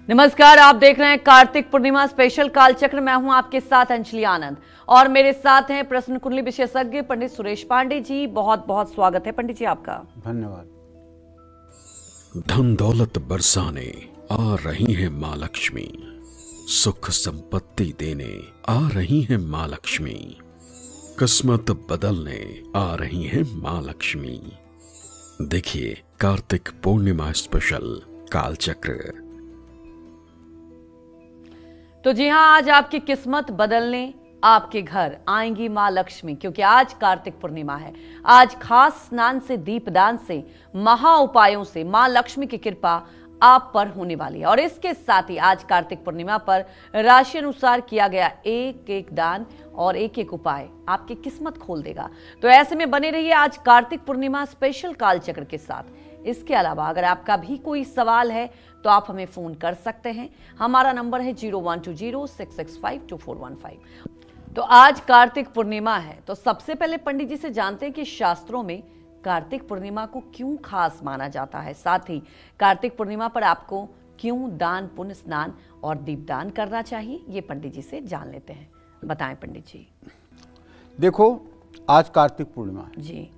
नमस्कार, आप देख रहे हैं कार्तिक पूर्णिमा स्पेशल कालचक्र। मैं हूं आपके साथ अंजलि आनंद और मेरे साथ हैं प्रश्न कुंडली विशेषज्ञ पंडित सुरेश पांडे जी। बहुत बहुत स्वागत है पंडित जी आपका। धन्यवाद। धन दौलत बरसाने आ रही है माँ लक्ष्मी, सुख संपत्ति देने आ रही है माँ लक्ष्मी, किस्मत बदलने आ रही है माँ लक्ष्मी। देखिए कार्तिक पूर्णिमा स्पेशल कालचक्र। तो जी हाँ, आज आपकी किस्मत बदलने आपके घर आएंगी माँ लक्ष्मी, क्योंकि आज कार्तिक पूर्णिमा है। आज खास स्नान से, दीपदान से, महा उपायों से माँ लक्ष्मी की कृपा आप पर होने वाली है। और इसके साथ ही आज कार्तिक पूर्णिमा पर राशि अनुसार किया गया एक एक दान और एक एक उपाय आपकी किस्मत खोल देगा। तो ऐसे में बने रहिए आज कार्तिक पूर्णिमा स्पेशल कालचक्र के साथ। इसके अलावा अगर आपका भी कोई सवाल है तो आप हमें फोन कर सकते हैं। हमारा नंबर है 012066522415। तो आज कार्तिक पूर्णिमा है, तो सबसे पहले पंडित जी से जानते हैं कि शास्त्रों में कार्तिक पूर्णिमा को क्यों खास माना जाता है, साथ ही कार्तिक पूर्णिमा पर आपको क्यों दान, पुण्य, स्नान और दीपदान करना चाहिए, ये पंडित जी से जान लेते हैं। बताएं पंडित जी। देखो, आज कार्तिक पूर्णिमा है जी।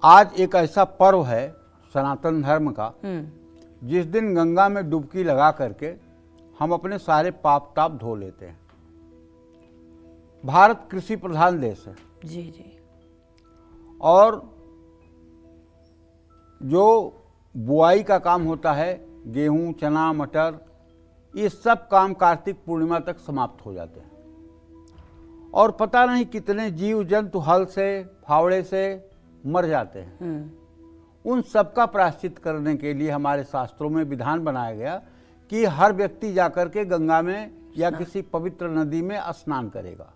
आज एक ऐसा पर्व है सनातन धर्म का जिस दिन गंगा में डुबकी लगा करके हम अपने सारे पाप ताप धो लेते हैं। भारत कृषि प्रधान देश है जी जी। और जो बुआई का काम होता है, गेहूं, चना, मटर, ये सब काम कार्तिक पूर्णिमा तक समाप्त हो जाते हैं। और पता नहीं कितने जीव जंतु हल से, फावड़े से मर जाते हैं। उन सब का प्रायश्चित करने के लिए हमारे शास्त्रों में विधान बनाया गया कि हर व्यक्ति जाकर के गंगा में या किसी पवित्र नदी में स्नान करेगा।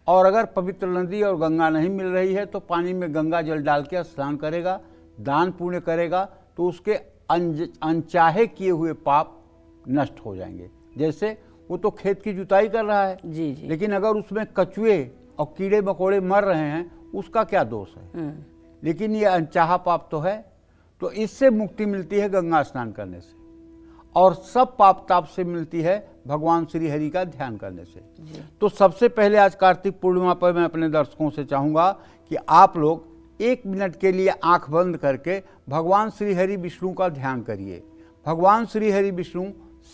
और अगर पवित्र नदी और गंगा नहीं मिल रही है तो पानी में गंगा जल डाल के स्नान करेगा, दान पुण्य करेगा, तो उसके अनचाहे किए हुए पाप नष्ट हो जाएंगे। जैसे वो तो खेत की जुताई कर रहा है जी जी। लेकिन अगर उसमें कछुए और कीड़े मकोड़े मर रहे हैं, उसका क्या दोष है? लेकिन ये अनचाहा पाप तो है। तो इससे मुक्ति मिलती है गंगा स्नान करने से, और सब पाप ताप से मिलती है भगवान श्री हरि का ध्यान करने से। तो सबसे पहले आज कार्तिक पूर्णिमा पर मैं अपने दर्शकों से चाहूँगा कि आप लोग 1 मिनट के लिए आंख बंद करके भगवान श्री हरि विष्णु का ध्यान करिए। भगवान श्री हरि विष्णु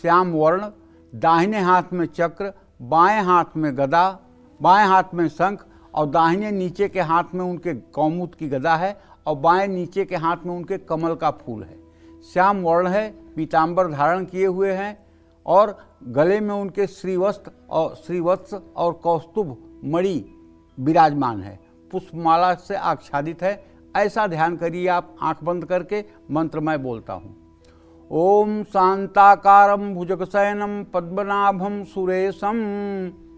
श्याम वर्ण, दाहिने हाथ में चक्र, बाएं हाथ में गदा, बाएं हाथ में शंख और दाहिने नीचे के हाथ में उनके कौमुद की गदा है और बाएं नीचे के हाथ में उनके कमल का फूल है। श्याम वर्ण है, पीतांबर धारण किए हुए हैं और गले में उनके श्रीवत्स और कौस्तुभ मणि विराजमान है, पुष्पमाला से आच्छादित है। ऐसा ध्यान करिए आप आंख बंद करके। मंत्र मैं बोलता हूँ। ओम शांताकारं भुजगशयनं पद्मनाभं सुरेशं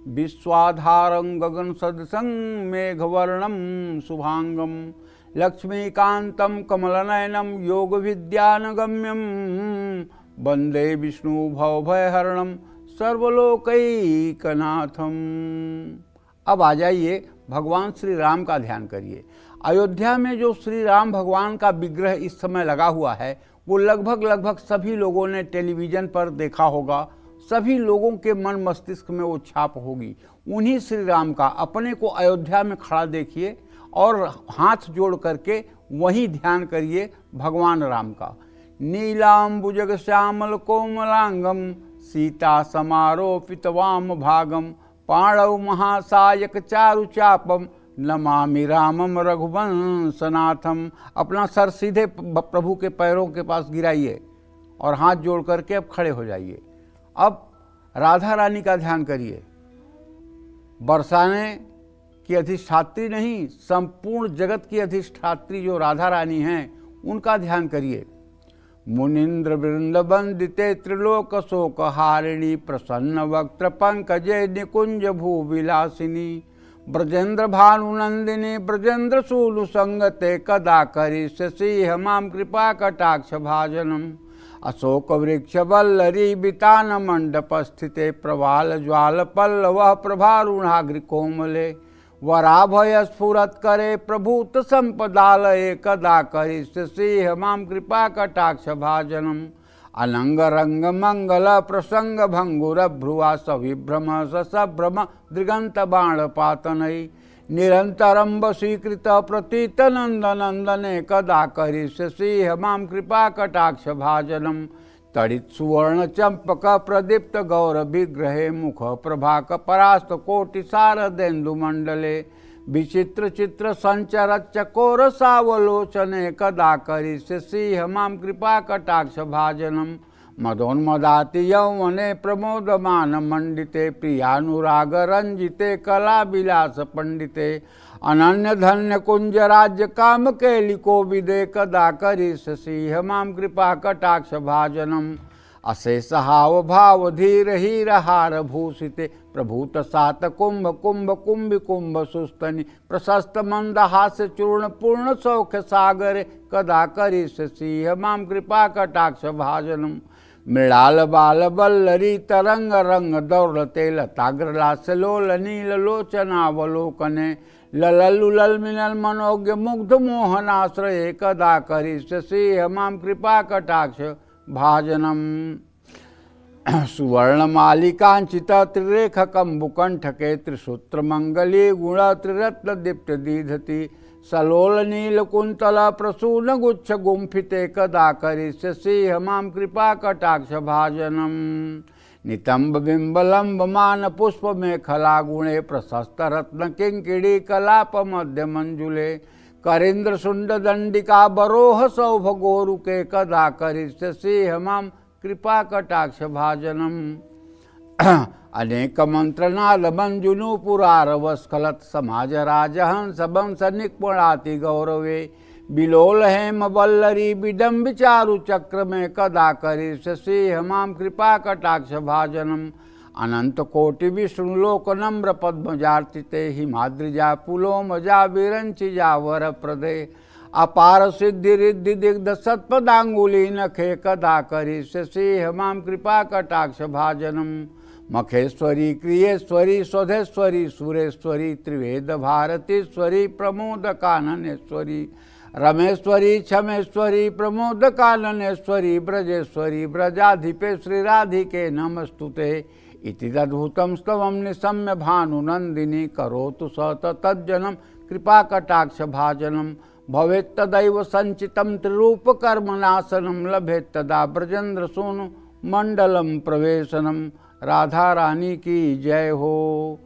विश्वाधारं गगन सदृशं मेघवर्णं शुभांगं लक्ष्मीकांतं कमलनयनं योग विद्यानगम्यं वंदे विष्णु भवभयहरणं सर्वलोकैकनाथम। अब आ जाइए, भगवान श्री राम का ध्यान करिए। अयोध्या में जो श्री राम भगवान का विग्रह इस समय लगा हुआ है, वो लगभग सभी लोगों ने टेलीविज़न पर देखा होगा, सभी लोगों के मन मस्तिष्क में वो छाप होगी। उन्हीं श्री राम का अपने को अयोध्या में खड़ा देखिए और हाथ जोड़ करके वही ध्यान करिए भगवान राम का। नीलाम्बुजग श्यामल कोमलांगम सीता समारोपित वाम भागम पाणौ महासायक चारु चापम नमामि रामम रघुवंशनाथम। अपना सर सीधे प्रभु के पैरों के पास गिराइए और हाथ जोड़ करके अब खड़े हो जाइए। अब राधा रानी का ध्यान करिए। बरसाने की अधिष्ठात्री नहीं, संपूर्ण जगत की अधिष्ठात्री जो राधा रानी हैं, उनका ध्यान करिए। मुनिंद्र वृंद वंदिते त्रिलोक शोक हारिणी प्रसन्न वक्त्र पंकजे निकुंज भूविलासिनी ब्रजेंद्र भानुनंदिनी ब्रजेंद्र शूल संगते कदा करिष्यसि मां कृपा कटाक्ष भाजनम। अशोक वृक्ष वल्लरी बितान मंडप स्थिते प्रवाल ज्वाल पल्लव प्रभारूढ़ाग्र कोमले वराभय स्फुरत करे प्रभूत संपदालये कदा करिष्यसि मां कृपा कटाक्ष भाजनम। अनंग रंग मंगल प्रसंग भंगुर भ्रुवा सविभ्रम सभ्रम दृगंत बाण पातनई निरंतरम वशीकृत प्रतीत नंद नंदने कदा करिष्यसि मां कृपा कटाक्ष भाजनम तड़ित सुवर्ण चंपक प्रदीप्त गौर विग्रहे मुख प्रभाक परास्त कोटि शारदेन्दु मंडले विचित्र चित्र संचर चकोर सावलोचने कदा करिष्यसि मां कृपा कटाक्ष भाजनम मदोन्मदाति यौवने प्रमोदमान मंडिते प्रियानुराग रंजिते कला विलास पंडिते अनन्य धन्य कुंज राज्य काम केलिको विदे कदा करिष्यसि मां कृपा कटाक्ष भाजनम अशेष हाव भाव धीर हीर हार भूषिते प्रभूत सात कुंभ कुंभ कुंभ कुंभ सुस्तनि प्रशस्त मंद हास्य चूर्ण पूर्ण सौख्य सागरे कदा करिष्यसि मां कृपा कटाक्ष भाजनम मृणाल बाल बल्लरी तरंग रंग दौड़ते लताग्रलास लोल नील लोचनावलोकने लललुलल मिनल मनोज्ञ मुग्ध मोहनाश्रये कदा करिष्यसि मां कृपा कटाक्ष भाजनम सुवर्ण मालिकांचित त्रिरेख कंबुकंठके त्रिसूत्र मंगली गुण त्रिरत्न दीप्त दीधति सलोल नील कुंतल प्रसून गुच्छ गुंफिते कदा करिष्यसि मां कृपा कटाक्ष भाजनम नितंब बिंबलंब मान पुष्प मेखला गुणे प्रशस्त रत्न किंकिड़ी कलाप मध्य मंजुले करेन्द्र शुंड दंडिका बरोह सौभ गोरुके कदा करिष्यसि मां कृपा कटाक्ष भाजनम अनेक मंत्रनाद मंजुनु पुरारवस्खलत समाज राजहंस बंश निक्पुणाति गौरवे बिलोल हेम वल्लरी विडम्ब चारु चक्र में कदा करिष्यसि मां कृपा कटाक्ष भाजनम अनंत कोटि विष्णु लोक नम्र पद्मजार्चिते हिमाद्रिजा पुलोमजा विरंचिजा वर प्रदे अपार सिद्धि रिद्धि दिग्ध सत्पदांगुली नखे कदा करिष्यसि मां कृपा कटाक्ष भाजनम मखेश्वरी क्रियेश्वरी स्वधेश्वरी सुरेश्वरी त्रिवेद भारतीश्वरी प्रमोद काननेश्वरी रमेश्वरी क्षमेश्वरी प्रमोद काननेश्वरी ब्रजेश्वरी ब्रजाधिपे श्रीराधिके नमस्तुते इति तद्भुतं स्तवं निशम्य भानुनंदिनी करोतु स तज्जनं कृपा कटाक्ष भाजनम भवेत् तदैव संचितं त्रिरूप कर्मनाशनं लभेत् तदा ब्रजेन्द्र सोनु मंडलम प्रवेशनम। राधा रानी की जय हो।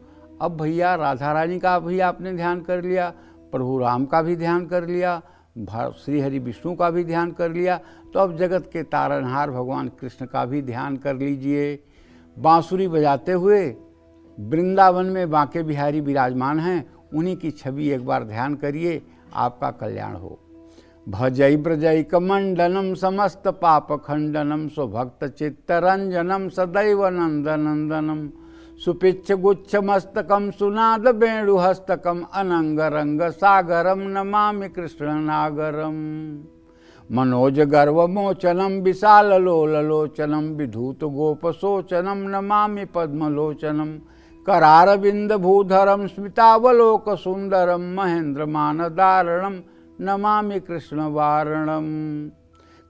अब भैया राधा रानी का भी आपने ध्यान कर लिया, प्रभु राम का भी ध्यान कर लिया, श्री हरि विष्णु का भी ध्यान कर लिया, तो अब जगत के तारनहार भगवान कृष्ण का भी ध्यान कर लीजिए। बांसुरी बजाते हुए वृंदावन में बांके बिहारी विराजमान हैं, उन्हीं की छवि एक बार ध्यान करिए, आपका कल्याण हो। भजई ब्रजैक मंडनम समस्त पाप खंडनम स्वभक्त चित्तरंजनम सदैव नंदनंदनम सुपिच्छ गुच्छ मस्तकम सुनाद वेणुहस्तकम अनंग रंग सागरम नमामि कृष्ण नागरम मनोज गर्व मोचनम विशाल लोललोचनम विधूत गोप सोचनम नमामि पद्मलोचनम करारविंद भूधरम स्मितावलोक सुंदरम महेंद्र मानदारणम नमामि कृष्ण वारणम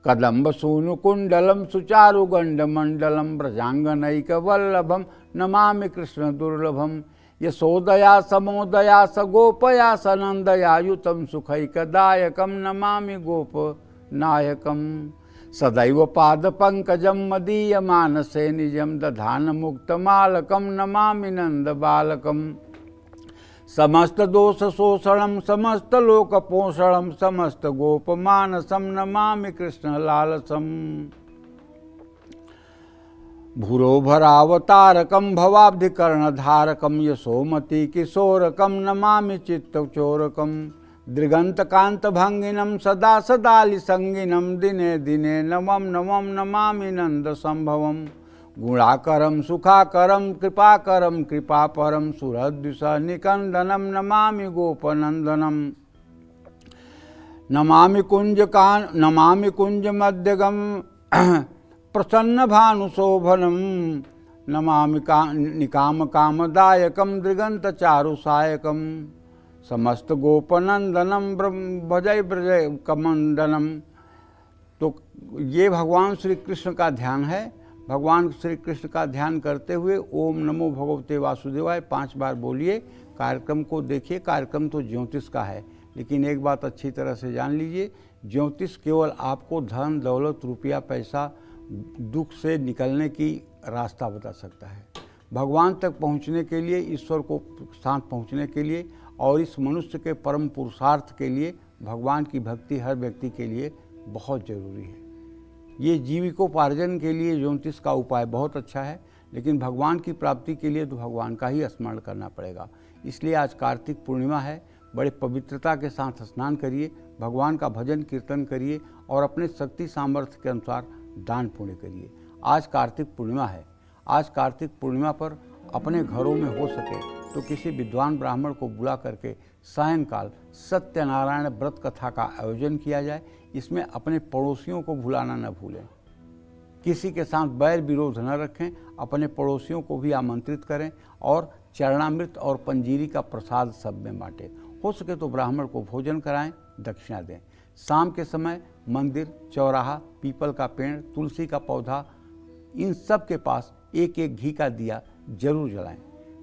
कदम्ब सूनु कुंडलम सुचारु गंड मंडलम ब्रजांगनैक वल्लभम नमामि कृष्ण दुर्लभम यशोदया समोदया सगोपया सनंदया युतम सुखैकदायकम नमामि गोप नायकम सदैव पाद पंकजम मदीय मानसे निजम दधान मुक्त मालकम नमामि नंद बालकम समस्त दोष शोषणम समस्त लोक पोषणम समस्त गोप मानसम नमामि कृष्ण लालसम भूरो भरावतारकम भवाब्धि कर्णधारकम यशोमति किशोरकम नमामि चित्तचोरकम दृगंत कांत भंगिनम सदा सदालि संगिनम दिने दिने नमम नमम नमामि नंद संभवम गुणाकरम सुखाकरम कृपाकरम कृपापरम सुरद्विष निकंदनम नमामि गोपनंदनम नमामि कुंज मध्यगम प्रसन्न भानुशोभनम नमामि निकाम कामदायकम दृगंत चारुसायकम समस्त गोपनंदनम भजय ब्रजय कमंडनम तो ये भगवान श्री कृष्ण का ध्यान है। भगवान श्री कृष्ण का ध्यान करते हुए ओम नमो भगवते वासुदेवाय 5 बार बोलिए। कार्यक्रम को देखिए। कार्यक्रम तो ज्योतिष का है, लेकिन एक बात अच्छी तरह से जान लीजिए, ज्योतिष केवल आपको धन दौलत रुपया पैसा दुख से निकलने की रास्ता बता सकता है। भगवान तक पहुंचने के लिए, ईश्वर को साथ पहुंचने के लिए और इस मनुष्य के परम पुरुषार्थ के लिए भगवान की भक्ति हर व्यक्ति के लिए बहुत ज़रूरी है। ये जीविकोपार्जन के लिए ज्योतिष का उपाय बहुत अच्छा है, लेकिन भगवान की प्राप्ति के लिए तो भगवान का ही स्मरण करना पड़ेगा। इसलिए आज कार्तिक पूर्णिमा है। बड़े पवित्रता के साथ स्नान करिए, भगवान का भजन कीर्तन करिए और अपने शक्ति सामर्थ्य के अनुसार दान पुण्य करिए। आज कार्तिक पूर्णिमा है। आज कार्तिक पूर्णिमा पर अपने घरों में हो सके तो किसी विद्वान ब्राह्मण को बुला करके सायंकाल सत्यनारायण व्रत कथा का आयोजन किया जाए। इसमें अपने पड़ोसियों को भुलाना न भूलें, किसी के साथ बैर विरोध न रखें, अपने पड़ोसियों को भी आमंत्रित करें और चरणामृत और पंजीरी का प्रसाद सब में बांटें। हो सके तो ब्राह्मण को भोजन कराएं, दक्षिणा दें। शाम के समय मंदिर, चौराहा, पीपल का पेड़, तुलसी का पौधा, इन सब के पास एक एक घी का दिया जरूर जलाएं।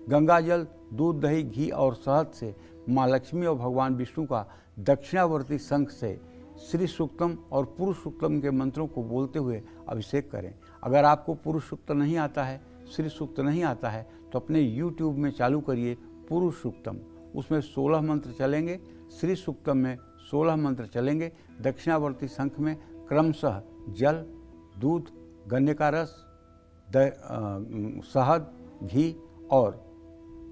गंगा जल, दूध, दही, घी और शहद से माँ लक्ष्मी और भगवान विष्णु का दक्षिणावर्ती शंख से श्री सूक्तम और पुरुष सूक्तम के मंत्रों को बोलते हुए अभिषेक करें। अगर आपको पुरुष सूक्त नहीं आता है, श्री सूक्त नहीं आता है, तो अपने YouTube में चालू करिए पुरुष सूक्तम। उसमें 16 मंत्र चलेंगे, श्री सूक्तम में 16 मंत्र चलेंगे। दक्षिणावर्ती शंख में क्रमशः जल, दूध, गन्ने का रस, शहद, घी और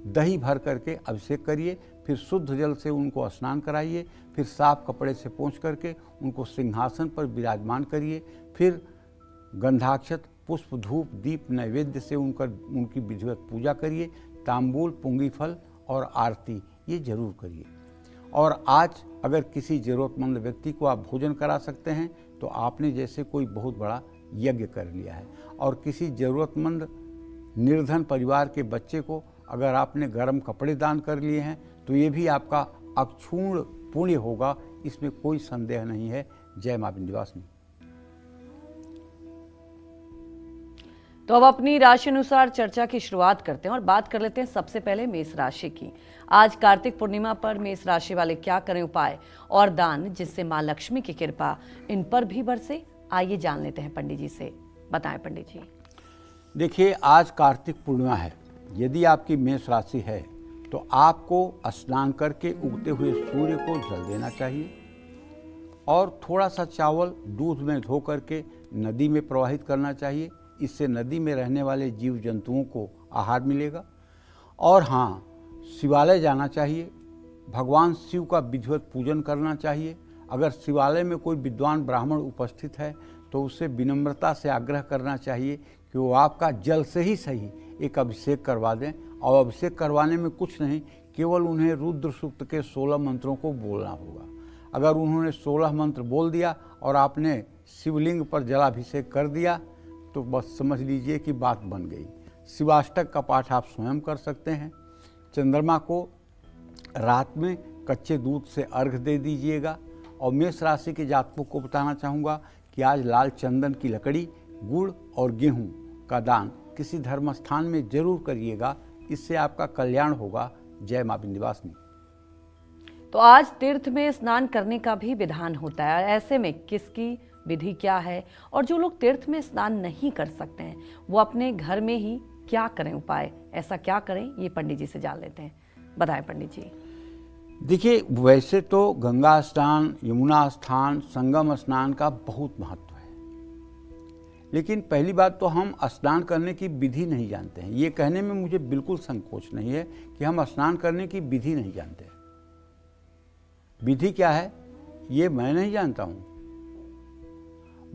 दही भर करके अभिषेक करिए। फिर शुद्ध जल से उनको स्नान कराइए। फिर साफ कपड़े से पोंछ करके उनको सिंहासन पर विराजमान करिए। फिर गंधाक्षत, पुष्प, धूप, दीप, नैवेद्य से उनकी विधिवत पूजा करिए। तांबूल, पुंगी फल और आरती ये जरूर करिए। और आज अगर किसी ज़रूरतमंद व्यक्ति को आप भोजन करा सकते हैं तो आपने जैसे कोई बहुत बड़ा यज्ञ कर लिया है। और किसी ज़रूरतमंद निर्धन परिवार के बच्चे को अगर आपने गर्म कपड़े दान कर लिए हैं तो ये भी आपका अक्षुण्ण पुण्य होगा, इसमें कोई संदेह नहीं है। जय मां विंध्यवासिनी। तो अब अपनी राशि अनुसार चर्चा की शुरुआत करते हैं और बात कर लेते हैं सबसे पहले मेष राशि की। आज कार्तिक पूर्णिमा पर मेष राशि वाले क्या करें उपाय और दान जिससे मां लक्ष्मी की कृपा इन पर भी बरसे? आइए जान लेते हैं पंडित जी से। बताएं पंडित जी। देखिए, आज कार्तिक पूर्णिमा है। यदि आपकी मेष राशि है तो आपको स्नान करके उगते हुए सूर्य को जल देना चाहिए और थोड़ा सा चावल दूध में धो करके नदी में प्रवाहित करना चाहिए। इससे नदी में रहने वाले जीव जंतुओं को आहार मिलेगा। और हाँ, शिवालय जाना चाहिए, भगवान शिव का विधिवत पूजन करना चाहिए। अगर शिवालय में कोई विद्वान ब्राह्मण उपस्थित है तो उससे विनम्रता से आग्रह करना चाहिए कि वो आपका जल से ही सही एक अभिषेक करवा दें। और अभिषेक करवाने में कुछ नहीं, केवल उन्हें रुद्र सूक्त के 16 मंत्रों को बोलना होगा। अगर उन्होंने 16 मंत्र बोल दिया और आपने शिवलिंग पर जलाभिषेक कर दिया तो बस समझ लीजिए कि बात बन गई। शिवाष्टक का पाठ आप स्वयं कर सकते हैं। चंद्रमा को रात में कच्चे दूध से अर्घ दे दीजिएगा। और मेष राशि के जातकों को बताना चाहूँगा कि आज लाल चंदन की लकड़ी, गुड़ और गेहूँ का दान किसी धर्म स्थान में जरूर करिएगा, इससे आपका कल्याण होगा। जय मां विंध्यवासिनी। तो आज तीर्थ में स्नान करने का भी विधान होता है। ऐसे में किसकी विधि क्या है और जो लोग तीर्थ में स्नान नहीं कर सकते हैं वो अपने घर में ही क्या करें उपाय, ऐसा क्या करें, ये पंडित जी से जान लेते हैं। बताएं पंडित जी। देखिए, वैसे तो गंगा स्नान, यमुना स्नान, संगम स्नान का बहुत महत्व है, लेकिन पहली बात तो हम स्नान करने की विधि नहीं जानते हैं। ये कहने में मुझे बिल्कुल संकोच नहीं है कि हम स्नान करने की विधि नहीं जानते। विधि क्या है ये मैं नहीं जानता हूँ।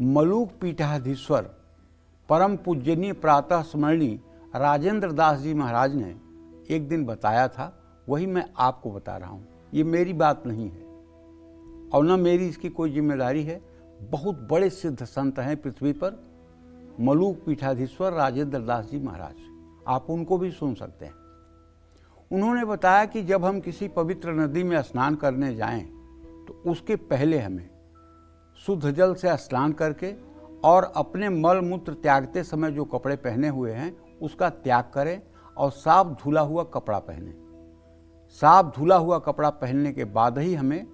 मलूक पीठाधीश्वर परम पूजनीय प्रातः स्मरणीय राजेंद्र दास जी महाराज ने एक दिन बताया था, वही मैं आपको बता रहा हूँ। ये मेरी बात नहीं है और न मेरी इसकी कोई जिम्मेदारी है। बहुत बड़े सिद्ध संत हैं पृथ्वी पर, मलूक पीठाधीश्वर राजेंद्र दास जी महाराज, आप उनको भी सुन सकते हैं। उन्होंने बताया कि जब हम किसी पवित्र नदी में स्नान करने जाएं तो उसके पहले हमें शुद्ध जल से स्नान करके और अपने मल मूत्र त्यागते समय जो कपड़े पहने हुए हैं उसका त्याग करें और साफ धुला हुआ कपड़ा पहने। साफ धुला हुआ कपड़ा पहनने के बाद ही हमें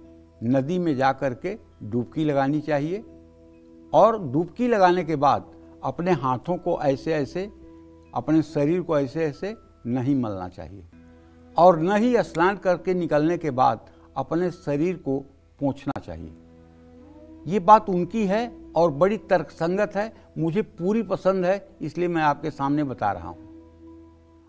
नदी में जा कर के डुबकी लगानी चाहिए और डुबकी लगाने के बाद अपने हाथों को ऐसे ऐसे, अपने शरीर को ऐसे ऐसे नहीं मलना चाहिए और न ही स्नान करके निकलने के बाद अपने शरीर को पोंछना चाहिए। ये बात उनकी है और बड़ी तर्कसंगत है, मुझे पूरी पसंद है, इसलिए मैं आपके सामने बता रहा हूँ।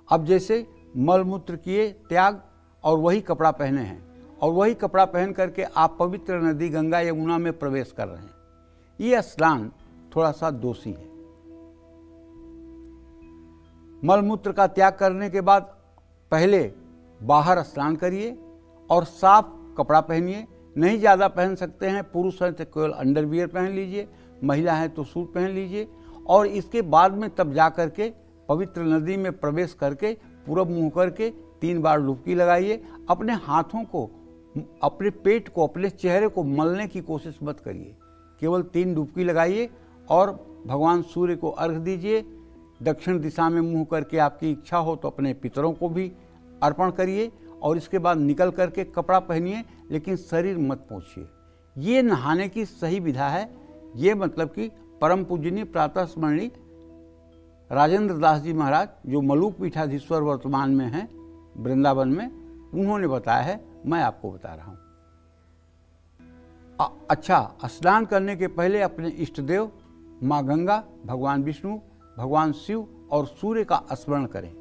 अब जैसे मल मूत्र किए त्याग और वही कपड़ा पहने हैं और वही कपड़ा पहन करके आप पवित्र नदी गंगा यमुना में प्रवेश कर रहे हैं, ये स्नान थोड़ा सा दोषी है। मल मूत्र का त्याग करने के बाद पहले बाहर स्नान करिए और साफ कपड़ा पहनिए। नहीं ज़्यादा पहन सकते हैं, पुरुष हैं तो केवल अंडरवियर पहन लीजिए, महिला है तो सूट पहन लीजिए और इसके बाद में तब जा करके पवित्र नदी में प्रवेश करके पूरब मुँह करके 3 बार डुबकी लगाइए। अपने हाथों को, अपने पेट को, अपने चेहरे को मलने की कोशिश मत करिए, केवल 3 डुबकी लगाइए और भगवान सूर्य को अर्घ दीजिए। दक्षिण दिशा में मुँह करके आपकी इच्छा हो तो अपने पितरों को भी अर्पण करिए और इसके बाद निकल करके कपड़ा पहनिए, लेकिन शरीर मत पोंछिए। ये नहाने की सही विधा है। ये मतलब कि परम पूजनीय प्रातः स्मरणीय राजेंद्र दास जी महाराज, जो मलूक पीठाधीश्वर वर्तमान में हैं वृंदावन में, उन्होंने बताया है, मैं आपको बता रहा हूँ। अच्छा, स्नान करने के पहले अपने इष्ट देव माँ गंगा, भगवान विष्णु, भगवान शिव और सूर्य का स्मरण करें।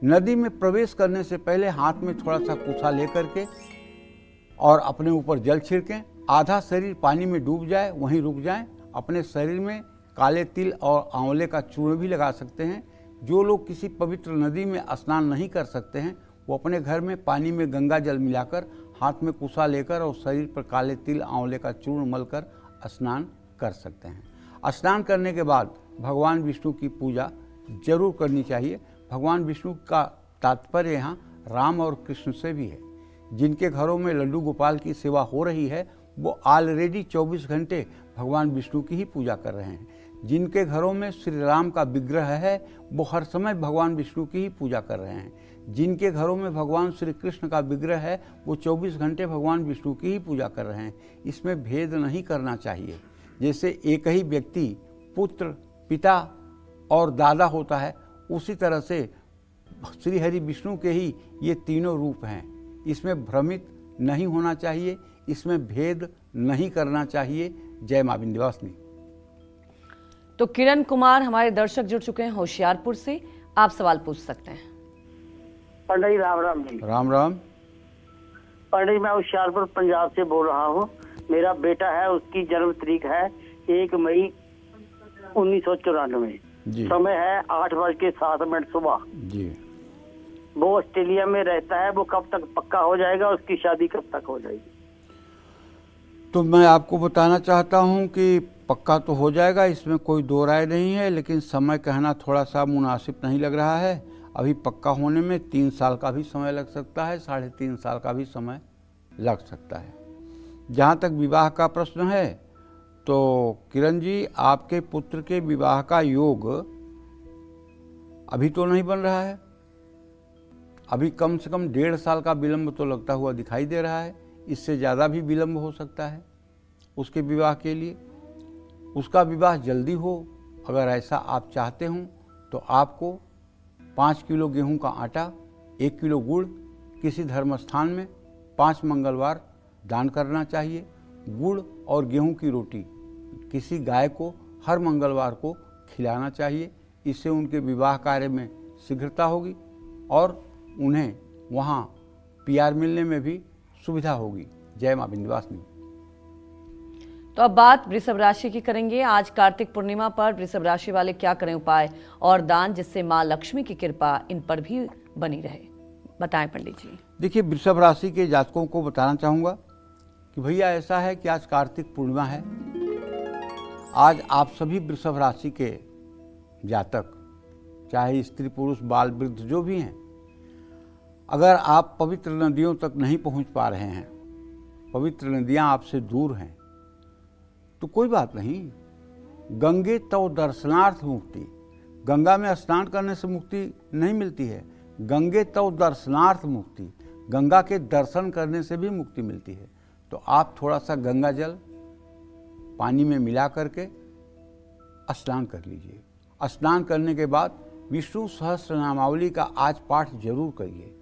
नदी में प्रवेश करने से पहले हाथ में थोड़ा सा कुसा लेकर के और अपने ऊपर जल छिड़कें। आधा शरीर पानी में डूब जाए, वहीं रुक जाएं। अपने शरीर में काले तिल और आंवले का चूर्ण भी लगा सकते हैं। जो लोग किसी पवित्र नदी में स्नान नहीं कर सकते हैं, वो अपने घर में पानी में गंगा जल मिलाकर हाथ में कुसा लेकर और शरीर पर काले तिल आंवले का चूर्ण मलकर स्नान कर सकते हैं। स्नान करने के बाद भगवान विष्णु की पूजा जरूर करनी चाहिए। भगवान विष्णु का तात्पर्य यहाँ राम और कृष्ण से भी है। जिनके घरों में लड्डू गोपाल की सेवा हो रही है, वो ऑलरेडी 24 घंटे भगवान विष्णु की ही पूजा कर रहे हैं। जिनके घरों में श्री राम का विग्रह है, वो हर समय भगवान विष्णु की ही पूजा कर रहे हैं। जिनके घरों में भगवान श्री कृष्ण का विग्रह है, वो 24 घंटे भगवान विष्णु की ही पूजा कर रहे हैं। इसमें भेद नहीं करना चाहिए। जैसे एक ही व्यक्ति पुत्र, पिता और दादा होता है, उसी तरह से श्री हरि विष्णु के ही ये तीनों रूप हैं। इसमें भ्रमित नहीं होना चाहिए, इसमें भेद नहीं करना चाहिए। जय मां विंध्यवासिनी। तो किरण कुमार हमारे दर्शक जुड़ चुके हैं होशियारपुर से, आप सवाल पूछ सकते हैं। पंडित राम राम जी। राम राम। पंडित, मैं होशियारपुर पंजाब से बोल रहा हूँ। मेरा बेटा है, उसकी जन्म तारीख है 1 मई 1994। समय है 8:07 सुबह जी। वो ऑस्ट्रेलिया में रहता है। वो कब तक पक्का हो जाएगा? उसकी शादी कब तक हो जाएगी? तो मैं आपको बताना चाहता हूं कि पक्का तो हो जाएगा, इसमें कोई दो राय नहीं है, लेकिन समय कहना थोड़ा सा मुनासिब नहीं लग रहा है। अभी पक्का होने में 3 साल का भी समय लग सकता है, 3.5 साल का भी समय लग सकता है। जहाँ तक विवाह का प्रश्न है, तो किरण जी, आपके पुत्र के विवाह का योग अभी तो नहीं बन रहा है। अभी कम से कम 1.5 साल का विलंब तो लगता हुआ दिखाई दे रहा है। इससे ज़्यादा भी विलंब हो सकता है उसके विवाह के लिए। उसका विवाह जल्दी हो, अगर ऐसा आप चाहते हों, तो आपको 5 किलो गेहूं का आटा, 1 किलो गुड़ किसी धर्म स्थान में 5 मंगलवार दान करना चाहिए। गुड़ और गेहूं की रोटी किसी गाय को हर मंगलवार को खिलाना चाहिए। इससे उनके विवाह कार्य में शीघ्रता होगी और उन्हें वहाँ PR मिलने में भी सुविधा होगी। जय मां विंध्यवासिनी। तो अब बात वृषभ राशि की करेंगे। आज कार्तिक पूर्णिमा पर वृषभ राशि वाले क्या करें उपाय और दान, जिससे मां लक्ष्मी की कृपा इन पर भी बनी रहे? बताएं पंडित जी। देखिए, वृषभ राशि के जातकों को बताना चाहूँगा कि भैया ऐसा है कि आज कार्तिक पूर्णिमा है। आज आप सभी वृषभ राशि के जातक, चाहे स्त्री पुरुष बाल वृद्ध जो भी हैं, अगर आप पवित्र नदियों तक नहीं पहुंच पा रहे हैं, पवित्र नदियां आपसे दूर हैं, तो कोई बात नहीं। गंगे तव दर्शनार्थ मुक्ति, गंगा में स्नान करने से मुक्ति नहीं मिलती है। गंगे तव दर्शनार्थ मुक्ति, गंगा के दर्शन करने से भी मुक्ति मिलती है। तो आप थोड़ा सा गंगा जल पानी में मिला करके स्नान कर लीजिए। स्नान करने के बाद विष्णु सहस्त्र नामावली का आज पाठ जरूर करिए।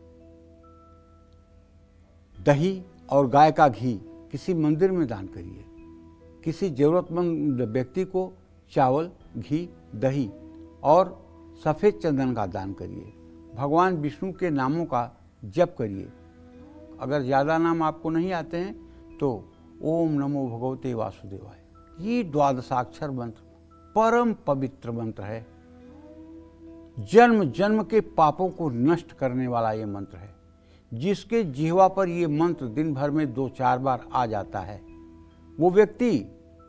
दही और गाय का घी किसी मंदिर में दान करिए। किसी जरूरतमंद व्यक्ति को चावल, घी, दही और सफ़ेद चंदन का दान करिए। भगवान विष्णु के नामों का जप करिए। अगर ज़्यादा नाम आपको नहीं आते हैं तो ओम नमो भगवते वासुदेवाय, ये द्वादशाक्षर मंत्र परम पवित्र मंत्र है। जन्म जन्म के पापों को नष्ट करने वाला ये मंत्र है। जिसके जिह्वा पर ये मंत्र दिन भर में 2-4 बार आ जाता है, वो व्यक्ति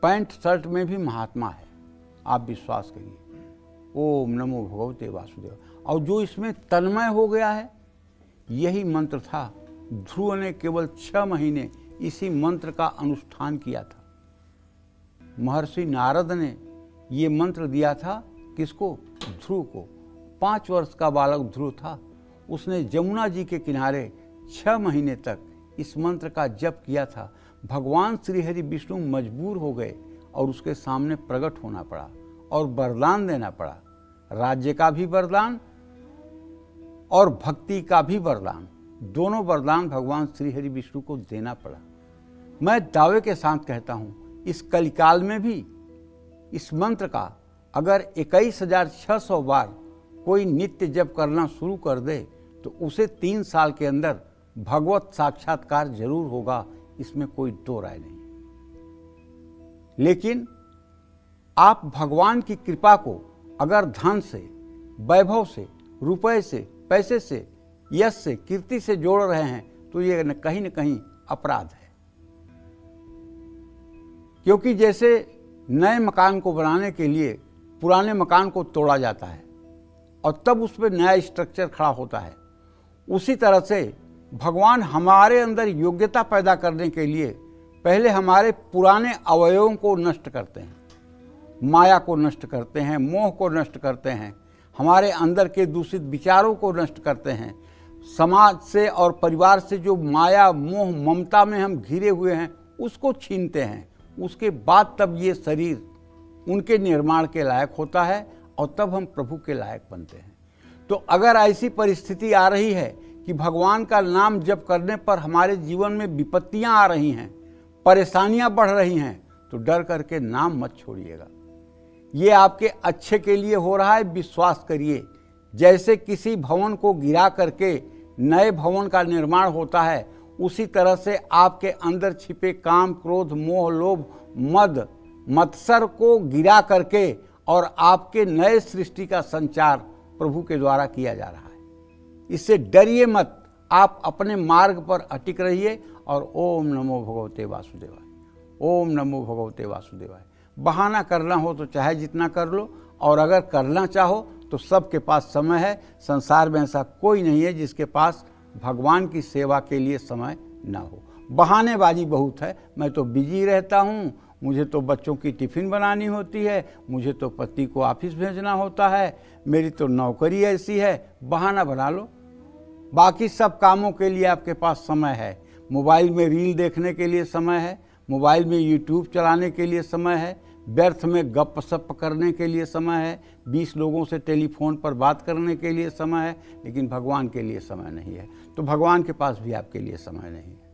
पैंट शर्ट में भी महात्मा है। आप विश्वास करिए। ओम नमो भगवते वासुदेव। और जो इसमें तन्मय हो गया है, यही मंत्र था। ध्रुव ने केवल 6 महीने इसी मंत्र का अनुष्ठान किया था। महर्षि नारद ने ये मंत्र दिया था किसको? ध्रुव को। 5 वर्ष का बालक ध्रुव था। उसने जमुना जी के किनारे 6 महीने तक इस मंत्र का जप किया था। भगवान श्री हरि विष्णु मजबूर हो गए और उसके सामने प्रकट होना पड़ा और वरदान देना पड़ा। राज्य का भी वरदान और भक्ति का भी वरदान, दोनों वरदान भगवान श्री हरि विष्णु को देना पड़ा। मैं दावे के साथ कहता हूँ, इस कलिकाल में भी इस मंत्र का अगर 21,600 बार कोई नित्य जप करना शुरू कर दे तो उसे 3 साल के अंदर भगवत साक्षात्कार जरूर होगा, इसमें कोई दो राय नहीं। लेकिन आप भगवान की कृपा को अगर धन से, वैभव से, रुपए से, पैसे से, यश से, कीर्ति से जोड़ रहे हैं तो ये न कहीं अपराध है। क्योंकि जैसे नए मकान को बनाने के लिए पुराने मकान को तोड़ा जाता है और तब उस पर नया स्ट्रक्चर खड़ा होता है, उसी तरह से भगवान हमारे अंदर योग्यता पैदा करने के लिए पहले हमारे पुराने अवयवों को नष्ट करते हैं, माया को नष्ट करते हैं, मोह को नष्ट करते हैं, हमारे अंदर के दूषित विचारों को नष्ट करते हैं। समाज से और परिवार से जो माया, मोह, ममता में हम घिरे हुए हैं उसको छीनते हैं। उसके बाद तब ये शरीर उनके निर्माण के लायक होता है और तब हम प्रभु के लायक बनते हैं। तो अगर ऐसी परिस्थिति आ रही है कि भगवान का नाम जप करने पर हमारे जीवन में विपत्तियां आ रही हैं, परेशानियां बढ़ रही हैं, तो डर करके नाम मत छोड़िएगा। ये आपके अच्छे के लिए हो रहा है, विश्वास करिए। जैसे किसी भवन को गिरा करके नए भवन का निर्माण होता है, उसी तरह से आपके अंदर छिपे काम, क्रोध, मोह, लोभ, मद, मत्सर को गिरा करके और आपके नए सृष्टि का संचार प्रभु के द्वारा किया जा रहा है। इससे डरिए मत, आप अपने मार्ग पर अटिक रहिए और ओम नमो भगवते वासुदेवाय, ओम नमो भगवते वासुदेवाय। बहाना करना हो तो चाहे जितना कर लो, और अगर करना चाहो तो सबके पास समय है। संसार में ऐसा कोई नहीं है जिसके पास भगवान की सेवा के लिए समय ना हो। बहानेबाजी बहुत है, मैं तो बिजी रहता हूँ, मुझे तो बच्चों की टिफ़िन बनानी होती है, मुझे तो पति को ऑफिस भेजना होता है, मेरी तो नौकरी ऐसी है। बहाना बना लो, बाकी सब कामों के लिए आपके पास समय है। मोबाइल में रील देखने के लिए समय है, मोबाइल में यूट्यूब चलाने के लिए समय है, व्यर्थ में गप सप करने के लिए समय है, 20 लोगों से टेलीफोन पर बात करने के लिए समय है, लेकिन भगवान के लिए समय नहीं है। तो भगवान के पास भी आपके लिए समय नहीं है।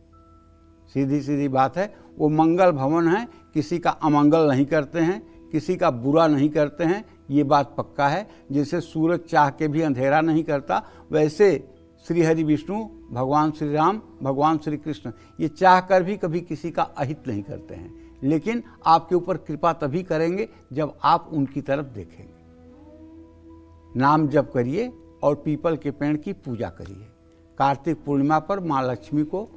सीधी सीधी बात है। वो मंगल भवन है, किसी का अमंगल नहीं करते हैं, किसी का बुरा नहीं करते हैं, ये बात पक्का है। जैसे सूरज चाह के भी अंधेरा नहीं करता, वैसे श्री हरि विष्णु, भगवान श्री राम, भगवान श्री कृष्ण ये चाह कर भी कभी किसी का अहित नहीं करते हैं, लेकिन आपके ऊपर कृपा तभी करेंगे जब आप उनकी तरफ देखेंगे। नाम जप करिए और पीपल के पेड़ की पूजा करिए। कार्तिक पूर्णिमा पर माँ लक्ष्मी को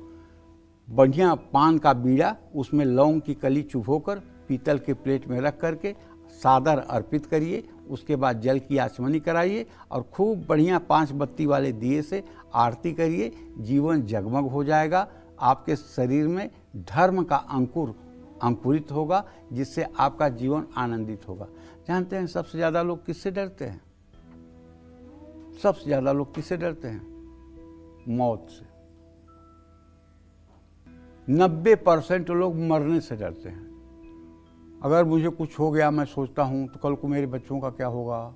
बढ़िया पान का बीड़ा, उसमें लौंग की कली चुभोकर पीतल के प्लेट में रख करके सादर अर्पित करिए। उसके बाद जल की आचमनी कराइए और खूब बढ़िया 5 बत्ती वाले दिए से आरती करिए। जीवन जगमग हो जाएगा। आपके शरीर में धर्म का अंकुर अंकुरित होगा, जिससे आपका जीवन आनंदित होगा। जानते हैं सबसे ज़्यादा लोग किससे डरते हैं? सबसे ज़्यादा लोग किससे डरते हैं? मौत से। 90% लोग मरने से डरते हैं। अगर मुझे कुछ हो गया, मैं सोचता हूँ तो कल को मेरे बच्चों का क्या होगा,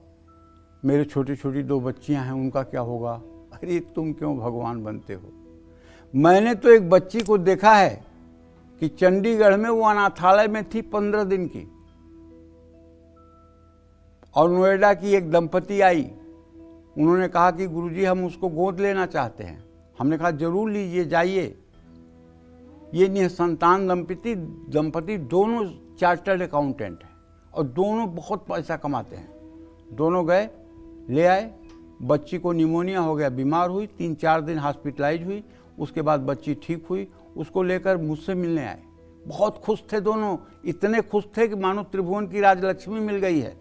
मेरे छोटी छोटी 2 बच्चियाँ हैं उनका क्या होगा। अरे तुम क्यों भगवान बनते हो? मैंने तो एक बच्ची को देखा है कि चंडीगढ़ में वो अनाथालय में थी 15 दिन की, और नोएडा की एक दंपति आई, उन्होंने कहा कि गुरुजी हम उसको गोद लेना चाहते हैं। हमने कहा जरूर लीजिए, जाइए। ये निसंतान दंपति दोनों चार्टर्ड अकाउंटेंट हैं और दोनों बहुत पैसा कमाते हैं। दोनों गए, ले आए, बच्ची को निमोनिया हो गया, बीमार हुई, 3-4 दिन हॉस्पिटलाइज हुई, उसके बाद बच्ची ठीक हुई। उसको लेकर मुझसे मिलने आए। बहुत खुश थे दोनों, इतने खुश थे कि मानो त्रिभुवन की राजलक्ष्मी मिल गई है।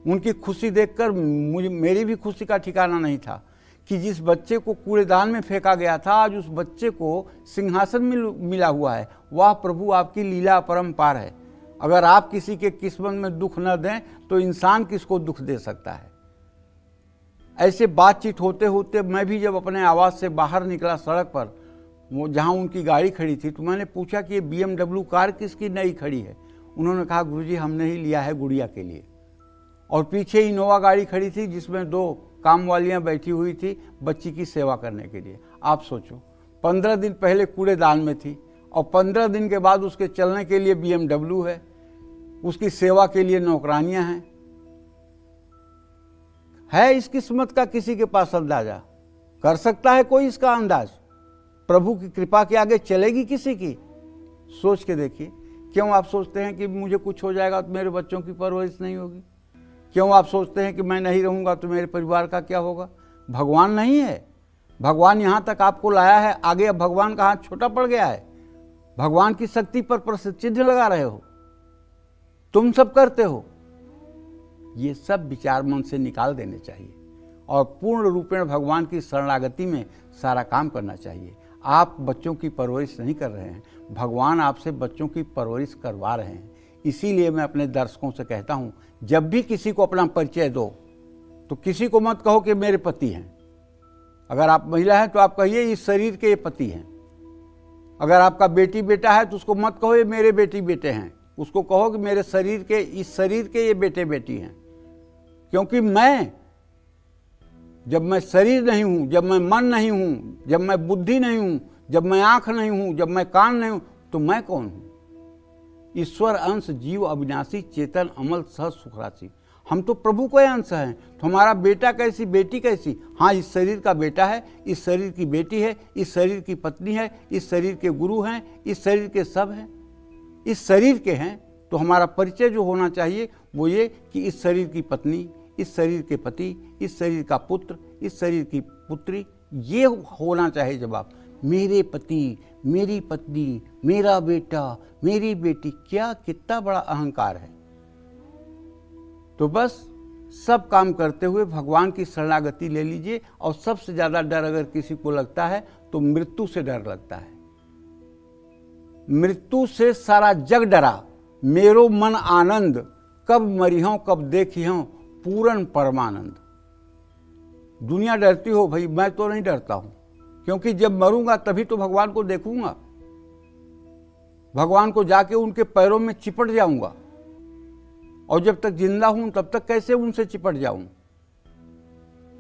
उनकी खुशी देखकर मेरी भी खुशी का ठिकाना नहीं था कि जिस बच्चे को कूड़ेदान में फेंका गया था, आज उस बच्चे को सिंहासन मिला हुआ है। वाह प्रभु, आपकी लीला अपरंपार है। अगर आप किसी के किस्मत में दुख न दें तो इंसान किसको दुख दे सकता है। ऐसे बातचीत होते होते मैं भी जब अपने आवास से बाहर निकला सड़क पर, वो जहाँ उनकी गाड़ी खड़ी थी, तो मैंने पूछा कि ये BMW कार किसकी नई खड़ी है। उन्होंने कहा गुरुजी हमने ही लिया है गुड़िया के लिए। और पीछे इनोवा गाड़ी खड़ी थी जिसमें 2 काम वालियाँ बैठी हुई थी बच्ची की सेवा करने के लिए। आप सोचो, 15 दिन पहले कूड़ेदान में थी और 15 दिन के बाद उसके चलने के लिए BMW है, उसकी सेवा के लिए नौकरानियां हैं। है इस किस्मत का किसी के पास अंदाजा? कर सकता है कोई इसका अंदाज? प्रभु की कृपा के आगे चलेगी किसी की? सोच के देखिए। क्यों आप सोचते हैं कि मुझे कुछ हो जाएगा तो मेरे बच्चों की परवरिश नहीं होगी? क्यों आप सोचते हैं कि मैं नहीं रहूंगा तो मेरे परिवार का क्या होगा? भगवान नहीं है। भगवान यहां तक आपको लाया है, आगे अब भगवान का हाथ छोटा पड़ गया है। भगवान की शक्ति पर प्रश्न चिन्ह लगा रहे हो, तुम सब करते हो। ये सब विचार मन से निकाल देने चाहिए और पूर्ण रूपेण भगवान की शरणागति में सारा काम करना चाहिए। आप बच्चों की परवरिश नहीं कर रहे हैं, भगवान आपसे बच्चों की परवरिश करवा रहे हैं। इसीलिए मैं अपने दर्शकों से कहता हूं, जब भी किसी को अपना परिचय दो तो किसी को मत कहो कि मेरे पति हैं। अगर आप महिला हैं तो आप कहिए इस शरीर के ये पति हैं। अगर आपका बेटी बेटा है तो उसको मत कहो ये मेरे बेटी बेटे हैं, उसको कहो कि मेरे शरीर के, इस शरीर के ये बेटे बेटी हैं। क्योंकि जब मैं शरीर नहीं हूं, जब मैं मन नहीं हूं, जब मैं बुद्धि नहीं हूं, जब मैं आंख नहीं हूं, जब मैं कान नहीं हूं, तो मैं कौन हूं? ईश्वर अंश जीव अविनाशी चेतन अमल सहज सुखराशि। हम तो प्रभु के अंश हैं। तो हमारा बेटा कैसी, बेटी कैसी? हाँ, इस शरीर का बेटा है, इस शरीर की बेटी है, इस शरीर की पत्नी है, इस शरीर के गुरु हैं, इस शरीर के सब हैं, इस शरीर के हैं। तो हमारा परिचय जो होना चाहिए वो ये कि इस शरीर की पत्नी, इस शरीर के पति, इस शरीर का पुत्र, इस शरीर की पुत्री, ये होना चाहिए जवाब। मेरे पति, मेरी पत्नी, मेरा बेटा, मेरी बेटी, क्या कितना बड़ा अहंकार है। तो बस सब काम करते हुए भगवान की शरणागति ले लीजिए। और सबसे ज्यादा डर अगर किसी को लगता है तो मृत्यु से डर लगता है। मृत्यु से सारा जग डरा, मेरो मन आनंद, कब मरिहूं कब देखिहूं पूर्ण परमानंद। दुनिया डरती हो भाई, मैं तो नहीं डरता हूं, क्योंकि जब मरूंगा तभी तो भगवान को देखूंगा, भगवान को जाके उनके पैरों में चिपट जाऊंगा। और जब तक जिंदा हूं तब तक कैसे उनसे चिपट जाऊं?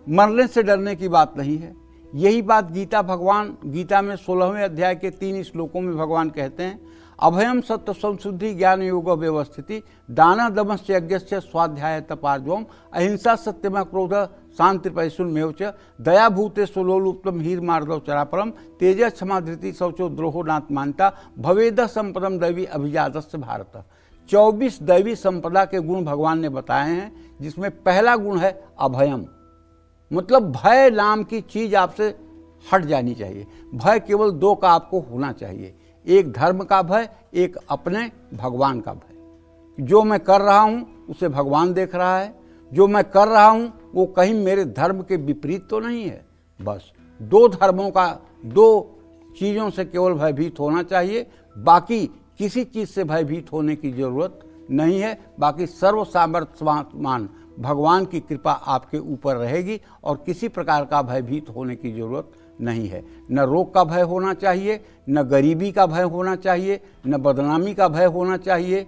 मरने से डरने की बात नहीं है। यही बात गीता में 16वें अध्याय के 3 श्लोकों में भगवान कहते हैं, अभयम सत्य संशुद्धि ज्ञान योग व्यवस्थिति दाना दमश्च यज्ञश्च स्वाध्याय तपार्जवम अहिंसा सत्यम क्रोध शांति पैशुन्मेव च दया भूते सुलोलुप्तम हीर मार्दव चरापरम तेज क्षमा धृति शौचो द्रोहो नात्मानता भवेद संपदम दैवी अभिजातस्य भारत। 24 दैवी संपदा के गुण भगवान ने बताए हैं, जिसमें पहला गुण है अभयम। मतलब भय नाम की चीज आपसे हट जानी चाहिए। भय केवल 2 का आपको होना चाहिए, एक धर्म का भय, एक अपने भगवान का भय। जो मैं कर रहा हूं उसे भगवान देख रहा है, जो मैं कर रहा हूं वो कहीं मेरे धर्म के विपरीत तो नहीं है। बस 2 धर्मों का, 2 चीजों से केवल भयभीत होना चाहिए। बाकी किसी चीज़ से भयभीत होने की जरूरत नहीं है। बाकी सर्व सामर्थ्यवान भगवान की कृपा आपके ऊपर रहेगी और किसी प्रकार का भयभीत होने की जरूरत नहीं है। न रोग का भय होना चाहिए, न गरीबी का भय होना चाहिए, न बदनामी का भय होना चाहिए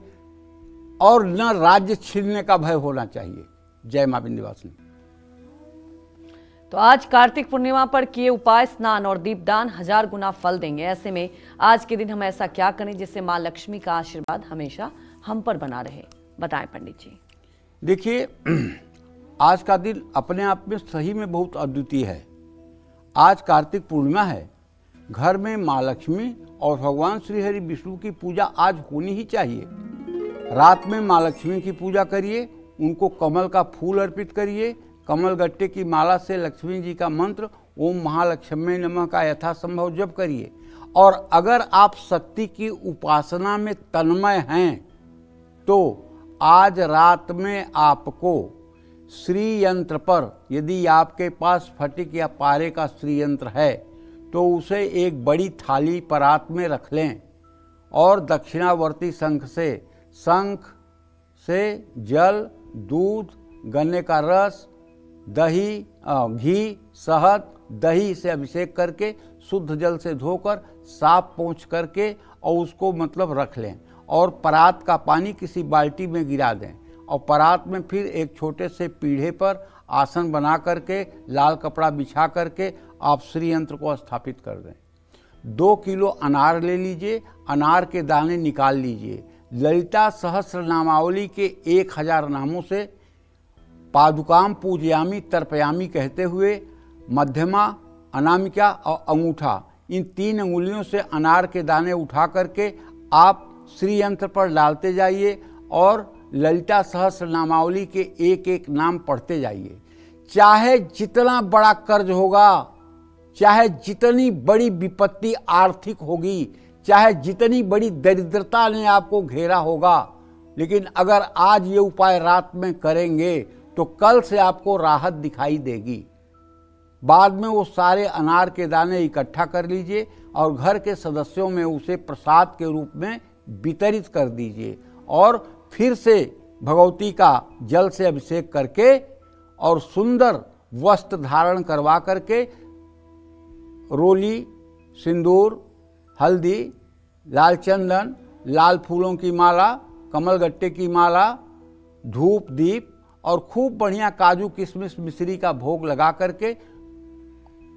और न राज्य छीनने का भय होना चाहिए। जय मां विंध्यवासिनी। तो आज कार्तिक पूर्णिमा पर किए उपाय, स्नान और दीपदान 1000 गुना फल देंगे। ऐसे में आज के दिन हम ऐसा क्या करें जिससे मां लक्ष्मी का आशीर्वाद हमेशा हम पर बना रहे? बताएं पंडित जी। देखिए, आज का दिन अपने आप में सही में बहुत अद्वितीय है। आज कार्तिक पूर्णिमा है। घर में मां लक्ष्मी और भगवान श्री हरि विष्णु की पूजा आज होनी ही चाहिए। रात में मां लक्ष्मी की पूजा करिए, उनको कमल का फूल अर्पित करिए, कमल गट्टे की माला से लक्ष्मी जी का मंत्र ओम महालक्ष्मी नमः का यथासंभव जप करिए। और अगर आप शक्ति की उपासना में तन्मय हैं तो आज रात में आपको श्री यंत्र पर, यदि आपके पास फटिक या पारे का श्री यंत्र है तो उसे एक बड़ी थाली परात में रख लें और दक्षिणावर्ती शंख से जल, दूध, गन्ने का रस, दही, घी, शहद, दही से अभिषेक करके शुद्ध जल से धोकर साफ पोंछ करके और उसको मतलब रख लें और परात का पानी किसी बाल्टी में गिरा दें और परात में फिर एक छोटे से पीढ़े पर आसन बना करके लाल कपड़ा बिछा करके आप श्री यंत्र को स्थापित कर दें। 2 किलो अनार ले लीजिए, अनार के दाने निकाल लीजिए। ललिता सहस्र नामावली के 1000 नामों से पादुकाम पूजयामी तर्पयामी कहते हुए मध्यमा, अनामिका और अंगूठा, इन 3 अंगुलियों से अनार के दाने उठा करके आप श्री यंत्र पर डालते जाइए और ललिता सहस्र नामावली के एक नाम पढ़ते जाइए। चाहे जितना बड़ा कर्ज होगा, चाहे जितनी बड़ी विपत्ति आर्थिक होगी, चाहे जितनी बड़ी दरिद्रता ने आपको घेरा होगा, लेकिन अगर आज ये उपाय रात में करेंगे तो कल से आपको राहत दिखाई देगी। बाद में वो सारे अनार के दाने इकट्ठा कर लीजिए और घर के सदस्यों में उसे प्रसाद के रूप में वितरित कर दीजिए और फिर से भगवती का जल से अभिषेक करके और सुंदर वस्त्र धारण करवा करके रोली, सिंदूर, हल्दी, लाल चंदन, लाल फूलों की माला, कमल गट्टे की माला, धूप, दीप और खूब बढ़िया काजू किशमिश मिश्री का भोग लगा करके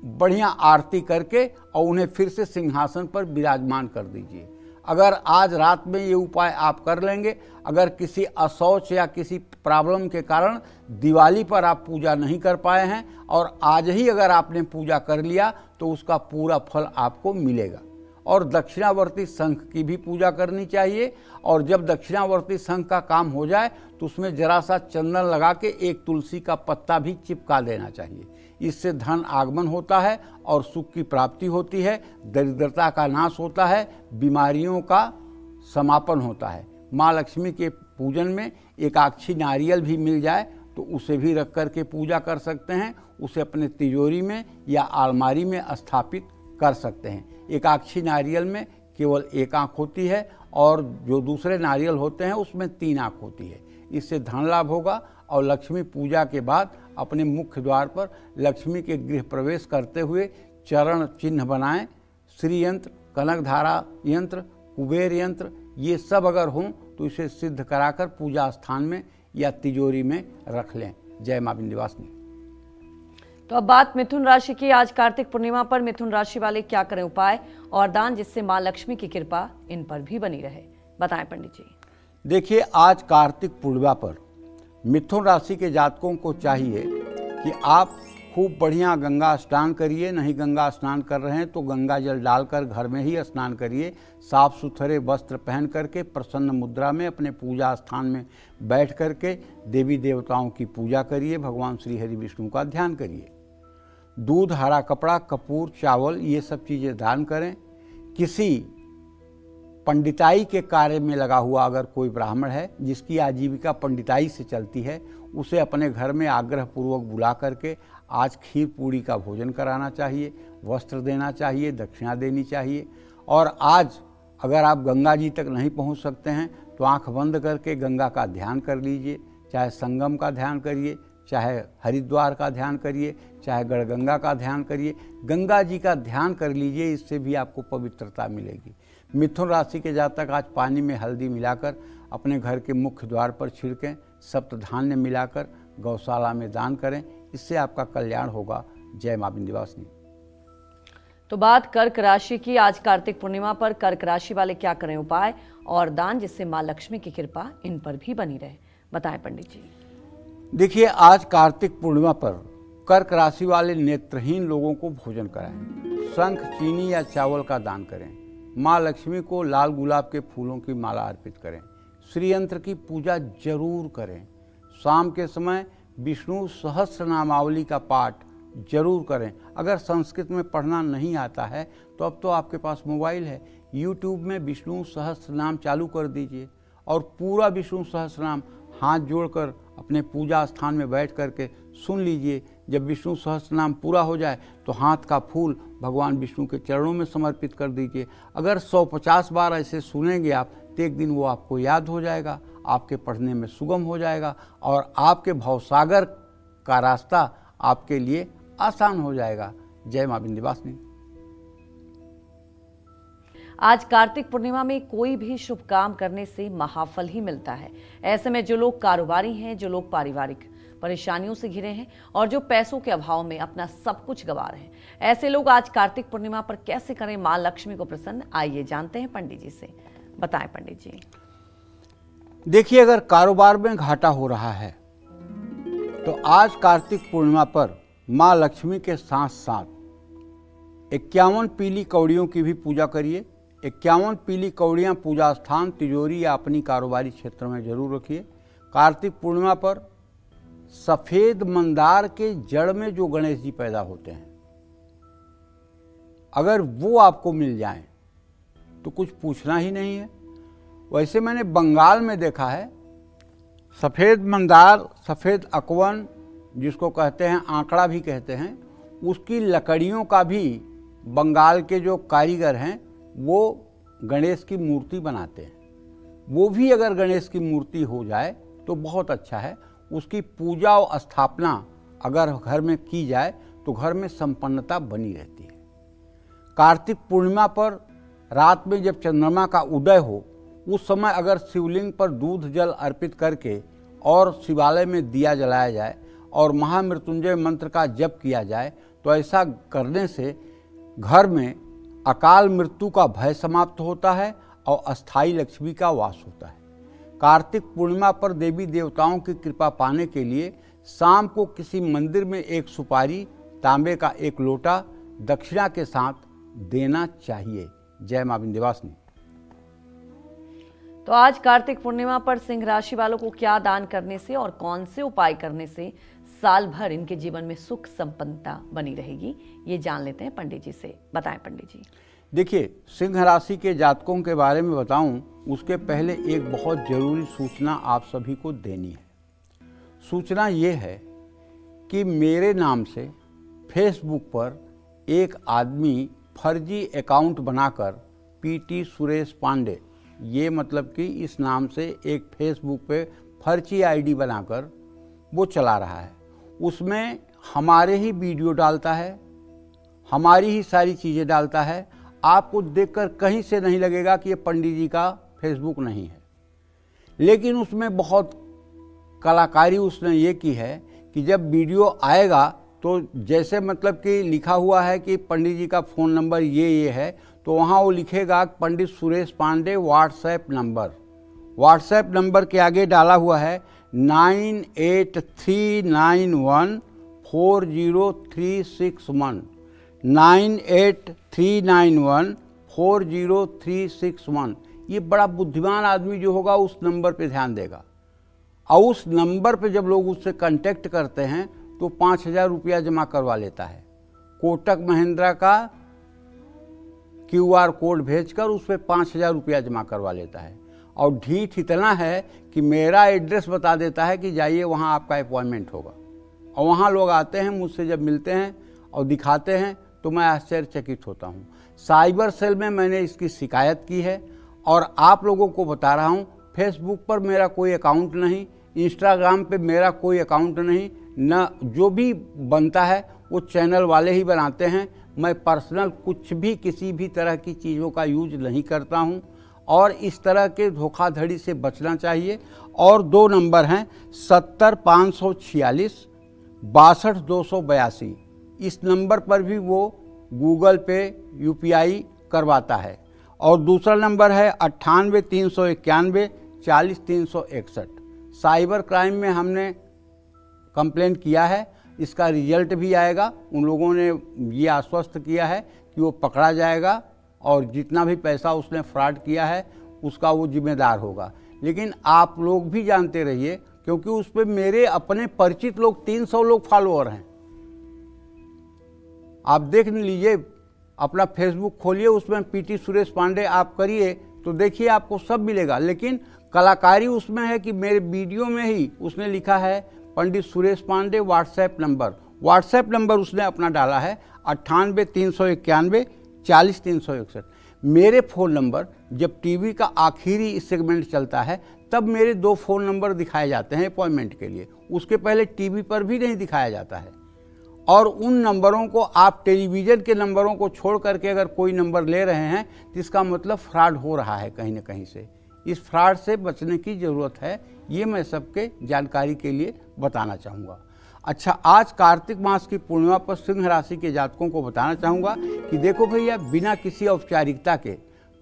बढ़िया आरती करके और उन्हें फिर से सिंहासन पर विराजमान कर दीजिए। अगर आज रात में ये उपाय आप कर लेंगे, अगर किसी अशौच या किसी प्रॉब्लम के कारण दिवाली पर आप पूजा नहीं कर पाए हैं और आज ही अगर आपने पूजा कर लिया तो उसका पूरा फल आपको मिलेगा। और दक्षिणावर्ती शंख की भी पूजा करनी चाहिए और जब दक्षिणावर्ती शंख का काम हो जाए तो उसमें जरा सा चंदन लगा के एक तुलसी का पत्ता भी चिपका देना चाहिए। इससे धन आगमन होता है और सुख की प्राप्ति होती है, दरिद्रता का नाश होता है, बीमारियों का समापन होता है। माँ लक्ष्मी के पूजन में एकाक्षी नारियल भी मिल जाए तो उसे भी रख करके पूजा कर सकते हैं, उसे अपने तिजोरी में या अलमारी में स्थापित कर सकते हैं। एकाक्षी नारियल में केवल 1 आँख होती है और जो दूसरे नारियल होते हैं उसमें 3 आँख होती है। इससे धन लाभ होगा और लक्ष्मी पूजा के बाद अपने मुख्य द्वार पर लक्ष्मी के गृह प्रवेश करते हुए चरण चिन्ह बनाएं। श्री यंत्र, कनकधारा यंत्र, कुबेर यंत्र, ये सब अगर हों तो इसे सिद्ध कराकर पूजा स्थान में या तिजोरी में रख लें। जय मां विंध्यवासिनी। तो अब बात मिथुन राशि की। आज कार्तिक पूर्णिमा पर मिथुन राशि वाले क्या करें उपाय और दान जिससे मां लक्ष्मी की कृपा इन पर भी बनी रहे? बताएं पंडित जी। देखिए, आज कार्तिक पूर्णिमा पर मिथुन राशि के जातकों को चाहिए कि आप खूब बढ़िया गंगा स्नान करिए। नहीं गंगा स्नान कर रहे हैं तो गंगा जल डालकर घर में ही स्नान करिए। साफ सुथरे वस्त्र पहन करके प्रसन्न मुद्रा में अपने पूजा स्थान में बैठ करके देवी देवताओं की पूजा करिए। भगवान श्री हरि विष्णु का ध्यान करिए। दूध, हरा कपड़ा, कपूर, चावल, ये सब चीज़ें दान करें। किसी पंडिताई के कार्य में लगा हुआ अगर कोई ब्राह्मण है जिसकी आजीविका पंडिताई से चलती है, उसे अपने घर में आग्रहपूर्वक बुला करके आज खीर पूड़ी का भोजन कराना चाहिए, वस्त्र देना चाहिए, दक्षिणा देनी चाहिए। और आज अगर आप गंगा जी तक नहीं पहुंच सकते हैं तो आंख बंद करके गंगा का ध्यान कर लीजिए, चाहे संगम का ध्यान करिए, चाहे हरिद्वार का ध्यान करिए, चाहे गढ़गंगा का ध्यान करिए, गंगा जी का ध्यान कर लीजिए, इससे भी आपको पवित्रता मिलेगी। मिथुन राशि के जातक आज पानी में हल्दी मिलाकर अपने घर के मुख्य द्वार पर छिड़कें, सप्तधान्य मिलाकर गौशाला में दान करें, इससे आपका कल्याण होगा। जय मां विंध्यवासिनी। तो बात कर्क राशि की। आज कार्तिक पूर्णिमा पर कर्क राशि वाले क्या करें उपाय और दान जिससे मां लक्ष्मी की कृपा इन पर भी बनी रहे, बताएं पंडित जी। देखिए, आज कार्तिक पूर्णिमा पर कर्क राशि वाले नेत्रहीन लोगों को भोजन कराएं, शंख, चीनी या चावल का दान करें, मां लक्ष्मी को लाल गुलाब के फूलों की माला अर्पित करें, श्री यंत्र की पूजा जरूर करें, शाम के समय विष्णु सहस्रनामावली का पाठ जरूर करें। अगर संस्कृत में पढ़ना नहीं आता है तो अब तो आपके पास मोबाइल है, YouTube में विष्णु सहस्रनाम चालू कर दीजिए और पूरा विष्णु सहस्रनाम हाथ जोड़कर अपने पूजा स्थान में बैठ करके सुन लीजिए। जब विष्णु सहस्रनाम पूरा हो जाए तो हाथ का फूल भगवान विष्णु के चरणों में समर्पित कर दीजिए। अगर 150 बार ऐसे सुनेंगे आप तो एक दिन वो आपको याद हो जाएगा, आपके पढ़ने में सुगम हो जाएगा और आपके भवसागर का रास्ता आपके लिए आसान हो जाएगा। जय मां विंध्यवासिनी। आज कार्तिक पूर्णिमा में कोई भी शुभ काम करने से महाफल ही मिलता है। ऐसे में जो लोग कारोबारी हैं, जो लोग पारिवारिक परेशानियों से घिरे हैं और जो पैसों के अभाव में अपना सब कुछ गंवा रहे हैं, ऐसे लोग आज कार्तिक पूर्णिमा पर कैसे करें मां लक्ष्मी को प्रसन्न, आइए जानते हैं पंडित जी से। बताएं पंडित जी। देखिए, अगर कारोबार में घाटा हो रहा है तो आज कार्तिक पूर्णिमा पर मां लक्ष्मी के साथ साथ 51 पीली कौड़ियों की भी पूजा करिए। 51 पीली कौड़ियाँ पूजा स्थान, तिजोरी या अपनी कारोबारी क्षेत्र में जरूर रखिए। कार्तिक पूर्णिमा पर सफेद मंदार के जड़ में जो गणेश जी पैदा होते हैं, अगर वो आपको मिल जाएं तो कुछ पूछना ही नहीं है। वैसे मैंने बंगाल में देखा है, सफ़ेद मंदार, सफ़ेद अकवन जिसको कहते हैं, आंकड़ा भी कहते हैं, उसकी लकड़ियों का भी बंगाल के जो कारीगर हैं वो गणेश की मूर्ति बनाते हैं। वो भी अगर गणेश की मूर्ति हो जाए तो बहुत अच्छा है। उसकी पूजा और स्थापना अगर घर में की जाए तो घर में संपन्नता बनी रहती है। कार्तिक पूर्णिमा पर रात में जब चंद्रमा का उदय हो उस समय अगर शिवलिंग पर दूध जल अर्पित करके और शिवालय में दिया जलाया जाए और महामृत्युंजय मंत्र का जप किया जाए तो ऐसा करने से घर में अकाल मृत्यु का भय समाप्त होता है और अस्थाई लक्ष्मी का वास होता है। कार्तिक पूर्णिमा पर देवी देवताओं की कृपा पाने के लिए शाम को किसी मंदिर में एक सुपारी, तांबे का एक लोटा दक्षिणा के साथ देना चाहिए। जय मां विंध्यवासिनी। तो आज कार्तिक पूर्णिमा पर सिंह राशि वालों को क्या दान करने से और कौन से उपाय करने से साल भर इनके जीवन में सुख संपन्नता बनी रहेगी, ये जान लेते हैं पंडित जी से। बताएं पंडित जी। देखिए, सिंह राशि के जातकों के बारे में बताऊं उसके पहले एक बहुत जरूरी सूचना आप सभी को देनी है। सूचना ये है कि मेरे नाम से फेसबुक पर एक आदमी फर्जी अकाउंट बनाकर पीटी सुरेश पांडे, ये मतलब कि इस नाम से एक फेसबुक पे फर्जी आईडी बनाकर वो चला रहा है। उसमें हमारे ही वीडियो डालता है, हमारी ही सारी चीज़ें डालता है। आपको देखकर कहीं से नहीं लगेगा कि ये पंडित जी का फेसबुक नहीं है, लेकिन उसमें बहुत कलाकारी उसने ये की है कि जब वीडियो आएगा तो जैसे मतलब कि लिखा हुआ है कि पंडित जी का फ़ोन नंबर ये है, तो वहाँ वो लिखेगा Pandit Suresh Pandey WhatsApp number. WhatsApp number के आगे डाला हुआ है 9839140361, 9839140361। ये बड़ा बुद्धिमान आदमी जो होगा उस नंबर पे ध्यान देगा और उस नंबर पे जब लोग उससे कांटेक्ट करते हैं तो 5,000 रुपया जमा करवा लेता है। कोटक महिंद्रा का QR कोड भेजकर उस पर 5,000 रुपया जमा करवा लेता है और ढीठ इतना है कि मेरा एड्रेस बता देता है कि जाइए वहाँ आपका अपॉइंटमेंट होगा। और वहाँ लोग आते हैं, मुझसे जब मिलते हैं और दिखाते हैं तो मैं आश्चर्यचकित होता हूँ। साइबर सेल में मैंने इसकी शिकायत की है और आप लोगों को बता रहा हूँ, फेसबुक पर मेरा कोई अकाउंट नहीं, इंस्टाग्राम पे मेरा कोई अकाउंट नहीं, न जो भी बनता है वो चैनल वाले ही बनाते हैं। मैं पर्सनल कुछ भी किसी भी तरह की चीज़ों का यूज नहीं करता हूं और इस तरह के धोखाधड़ी से बचना चाहिए। और 2 नंबर हैं 70-546 62-282, इस नंबर पर भी वो गूगल पे UPI करवाता है। और दूसरा नंबर है 98-391 40-361। साइबर क्राइम में हमने कंप्लेन किया है, इसका रिजल्ट भी आएगा। उन लोगों ने ये आश्वस्त किया है कि वो पकड़ा जाएगा और जितना भी पैसा उसने फ्रॉड किया है उसका वो जिम्मेदार होगा। लेकिन आप लोग भी जानते रहिए, क्योंकि उस पर मेरे अपने परिचित लोग 300 लोग फॉलोअर हैं। आप देख लीजिए, अपना फेसबुक खोलिए, उसमें PT सुरेश पांडे आप करिए तो देखिए आपको सब मिलेगा। लेकिन कलाकारी उसमें है कि मेरे वीडियो में ही उसने लिखा है पंडित सुरेश पांडे व्हाट्सएप नंबर उसने अपना डाला है 98-391 40-361। मेरे फ़ोन नंबर जब टीवी का आखिरी सेगमेंट चलता है तब मेरे 2 फ़ोन नंबर दिखाए जाते हैं अपॉइंटमेंट के लिए, उसके पहले टीवी पर भी नहीं दिखाया जाता है। और उन नंबरों को आप टेलीविज़न के नंबरों को छोड़ करके अगर कोई नंबर ले रहे हैं तो इसका मतलब फ्रॉड हो रहा है कहीं ना कहीं से। इस फ्रॉड से बचने की ज़रूरत है, ये मैं सबके जानकारी के लिए बताना चाहूँगा। अच्छा, आज कार्तिक मास की पूर्णिमा पर सिंह राशि के जातकों को बताना चाहूँगा कि देखो भैया, बिना किसी औपचारिकता के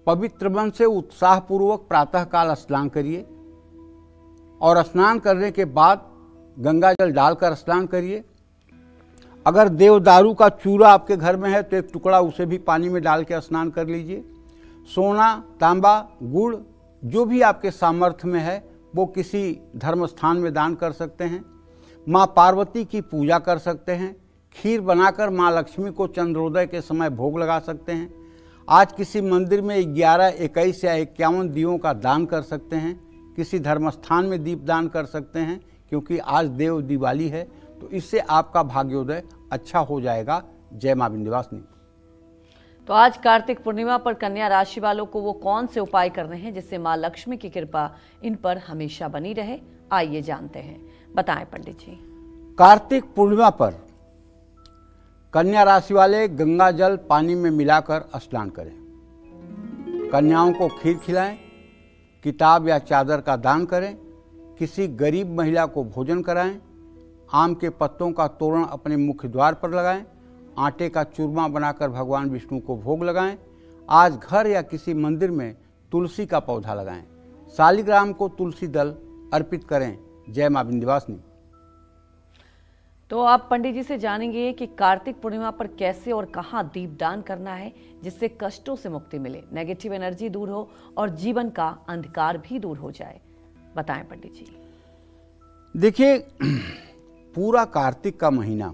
पवित्र मन से उत्साहपूर्वक प्रातःकाल स्नान करिए और स्नान करने के बाद गंगा जल डालकर स्नान करिए। अगर देवदारू का चूरा आपके घर में है तो एक टुकड़ा उसे भी पानी में डाल के स्नान कर लीजिए। सोना, तांबा, गुड़ जो भी आपके सामर्थ्य में है वो किसी धर्म स्थान में दान कर सकते हैं। माँ पार्वती की पूजा कर सकते हैं। खीर बनाकर माँ लक्ष्मी को चंद्रोदय के समय भोग लगा सकते हैं। आज किसी मंदिर में 11, 21 या 51 दियों का दान कर सकते हैं। किसी धर्म स्थान में दीप दान कर सकते हैं, क्योंकि आज देव दिवाली है, तो इससे आपका भाग्योदय अच्छा हो जाएगा। जय माँ विंध्यवासिनी। तो आज कार्तिक पूर्णिमा पर कन्या राशि वालों को वो कौन से उपाय करने हैं जिससे माँ लक्ष्मी की कृपा इन पर हमेशा बनी रहे, आइए जानते हैं। बताएं पंडित जी। कार्तिक पूर्णिमा पर कन्या राशि वाले गंगा जल पानी में मिलाकर स्नान करें। कन्याओं को खीर खिलाएं, किताब या चादर का दान करें, किसी गरीब महिला को भोजन कराएं, आम के पत्तों का तोरण अपने मुख्य द्वार पर लगाएं, आटे का चूरमा बनाकर भगवान विष्णु को भोग लगाएं। आज घर या किसी मंदिर में तुलसी का पौधा लगाएं। शालिग्राम को तुलसी दल अर्पित करें। जय मां विंध्यवासिनी। तो आप पंडित जी से जानेंगे कि कार्तिक पूर्णिमा पर कैसे और कहां दीपदान करना है जिससे कष्टों से मुक्ति मिले, नेगेटिव एनर्जी दूर हो और जीवन का अंधकार भी दूर हो जाए। बताएं पंडित जी। देखिए, पूरा कार्तिक का महीना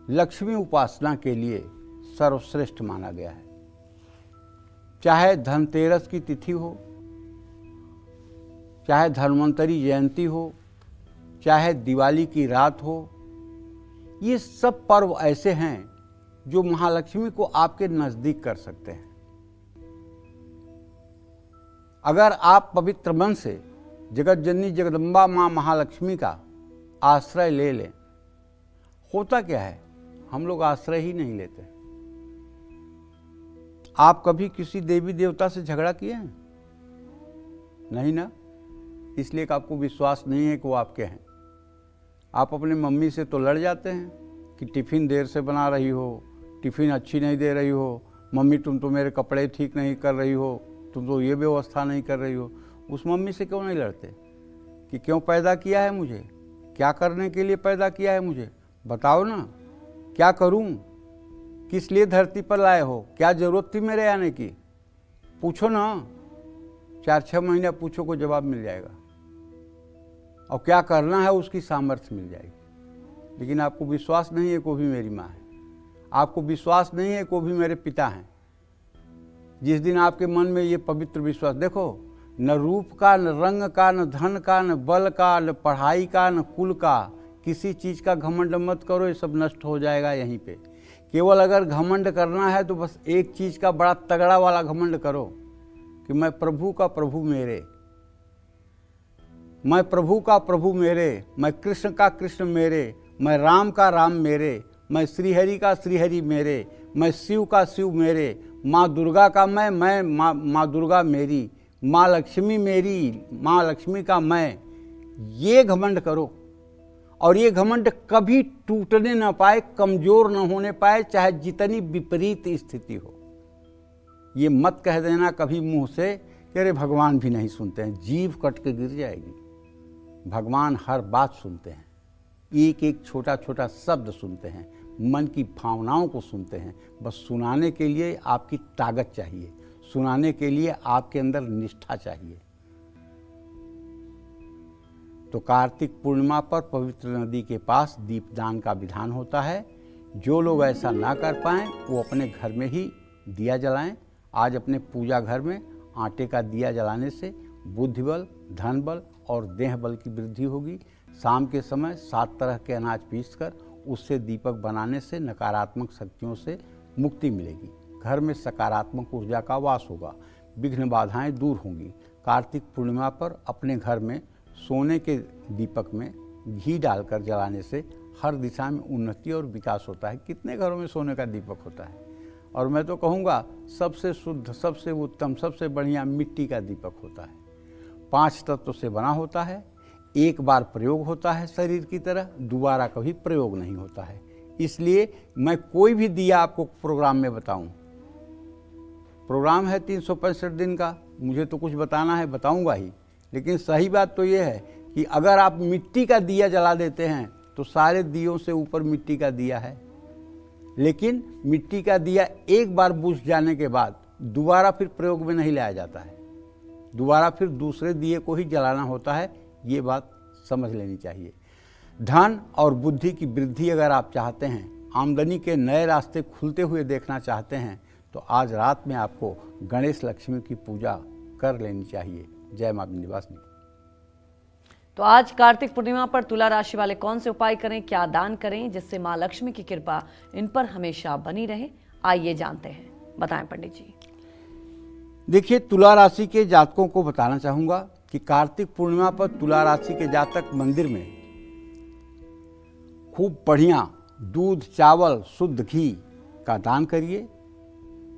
लक्ष्मी उपासना के लिए सर्वश्रेष्ठ माना गया है। चाहे धनतेरस की तिथि हो, चाहे धन्वंतरी जयंती हो, चाहे दिवाली की रात हो, ये सब पर्व ऐसे हैं जो महालक्ष्मी को आपके नजदीक कर सकते हैं। अगर आप पवित्र मन से जगत जननी जगदम्बा मां महालक्ष्मी का आश्रय ले लें, होता क्या है, हम लोग आश्रय ही नहीं लेते। आप कभी किसी देवी देवता से झगड़ा किए हैं? नहीं ना, इसलिए कि आपको विश्वास नहीं है कि वो आपके हैं। आप अपने मम्मी से तो लड़ जाते हैं कि टिफ़िन देर से बना रही हो, टिफ़िन अच्छी नहीं दे रही हो, मम्मी तुम तो मेरे कपड़े ठीक नहीं कर रही हो, तुम तो ये व्यवस्था नहीं कर रही हो। उस मम्मी से क्यों नहीं लड़ते कि क्यों पैदा किया है मुझे, क्या करने के लिए पैदा किया है मुझे, बताओ ना, क्या करूं, किस लिए धरती पर लाए हो, क्या ज़रूरत थी मेरे आने की, पूछो ना। 4-6 महीने पूछो को जवाब मिल जाएगा और क्या करना है उसकी सामर्थ्य मिल जाएगी। लेकिन आपको विश्वास नहीं है को भी मेरी माँ है, आपको विश्वास नहीं है को भी मेरे पिता हैं। जिस दिन आपके मन में ये पवित्र विश्वास, देखो, न रूप का, न रंग का, न धन का, न बल का, न पढ़ाई का, न कुल का, किसी चीज़ का घमंड मत करो, ये सब नष्ट हो जाएगा यहीं पे। केवल अगर घमंड करना है तो बस एक चीज का बड़ा तगड़ा वाला घमंड करो कि मैं प्रभु का प्रभु मेरे, मैं प्रभु का प्रभु मेरे, मैं कृष्ण का कृष्ण मेरे, मैं राम का राम मेरे, मैं श्रीहरि का श्रीहरि मेरे, मैं शिव का शिव मेरे, माँ दुर्गा का मैं माँ दुर्गा मेरी, माँ लक्ष्मी मेरी, माँ लक्ष्मी का मैं। ये घमंड करो और ये घमंड कभी टूटने ना पाए, कमजोर न होने पाए, चाहे जितनी विपरीत स्थिति हो। ये मत कह देना कभी मुंह से कि अरे भगवान भी नहीं सुनते हैं, जीभ कट के गिर जाएगी। भगवान हर बात सुनते हैं, एक एक छोटा छोटा शब्द सुनते हैं, मन की भावनाओं को सुनते हैं। बस सुनाने के लिए आपकी ताकत चाहिए, सुनाने के लिए आपके अंदर निष्ठा चाहिए। तो कार्तिक पूर्णिमा पर पवित्र नदी के पास दीपदान का विधान होता है। जो लोग ऐसा ना कर पाएं वो अपने घर में ही दिया जलाएं। आज अपने पूजा घर में आटे का दिया जलाने से बुद्धि बल, धन बल और देह बल की वृद्धि होगी। शाम के समय 7 तरह के अनाज पीसकर उससे दीपक बनाने से नकारात्मक शक्तियों से मुक्ति मिलेगी। घर में सकारात्मक ऊर्जा का वास होगा, विघ्न बाधाएं दूर होंगी। कार्तिक पूर्णिमा पर अपने घर में सोने के दीपक में घी डालकर जलाने से हर दिशा में उन्नति और विकास होता है। कितने घरों में सोने का दीपक होता है? और मैं तो कहूँगा सबसे शुद्ध, सबसे उत्तम, सबसे बढ़िया मिट्टी का दीपक होता है। 5 तत्व से बना होता है, एक बार प्रयोग होता है शरीर की तरह, दोबारा कभी प्रयोग नहीं होता है। इसलिए मैं कोई भी दिया आपको प्रोग्राम में बताऊं, प्रोग्राम है 365 दिन का, मुझे तो कुछ बताना है, बताऊंगा ही। लेकिन सही बात तो ये है कि अगर आप मिट्टी का दिया जला देते हैं तो सारे दियों से ऊपर मिट्टी का दिया है। लेकिन मिट्टी का दिया एक बार बुझ जाने के बाद दोबारा फिर प्रयोग में नहीं लाया जाता है, दोबारा फिर दूसरे दिए को ही जलाना होता है। ये बात समझ लेनी चाहिए। धन और बुद्धि की वृद्धि अगर आप चाहते हैं, आमदनी के नए रास्ते खुलते हुए देखना चाहते हैं, तो आज रात में आपको गणेश लक्ष्मी की पूजा कर लेनी चाहिए। जय मां विंध्यवासिनी। तो आज कार्तिक पूर्णिमा पर तुला राशि वाले कौन से उपाय करें, क्या दान करें जिससे मां लक्ष्मी की कृपा इन पर हमेशा बनी रहे, आइए जानते हैं। बताएं पंडित जी। देखिए, तुला राशि के जातकों को बताना चाहूंगा कि कार्तिक पूर्णिमा पर तुला राशि के जातक मंदिर में खूब बढ़िया दूध, चावल, शुद्ध घी का दान करिए।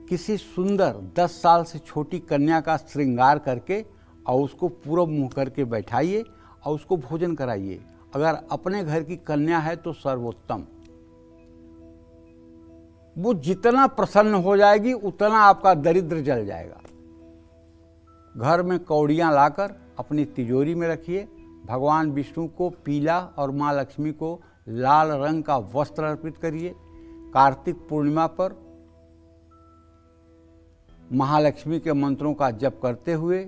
किसी सुंदर 10 साल से छोटी कन्या का श्रृंगार करके और उसको पूरब मुंह करके बैठाइए और उसको भोजन कराइए। अगर अपने घर की कन्या है तो सर्वोत्तम। वो जितना प्रसन्न हो जाएगी उतना आपका दरिद्र जल जाएगा। घर में कौड़ियां लाकर अपनी तिजोरी में रखिए। भगवान विष्णु को पीला और माँ लक्ष्मी को लाल रंग का वस्त्र अर्पित करिए। कार्तिक पूर्णिमा पर महालक्ष्मी के मंत्रों का जप करते हुए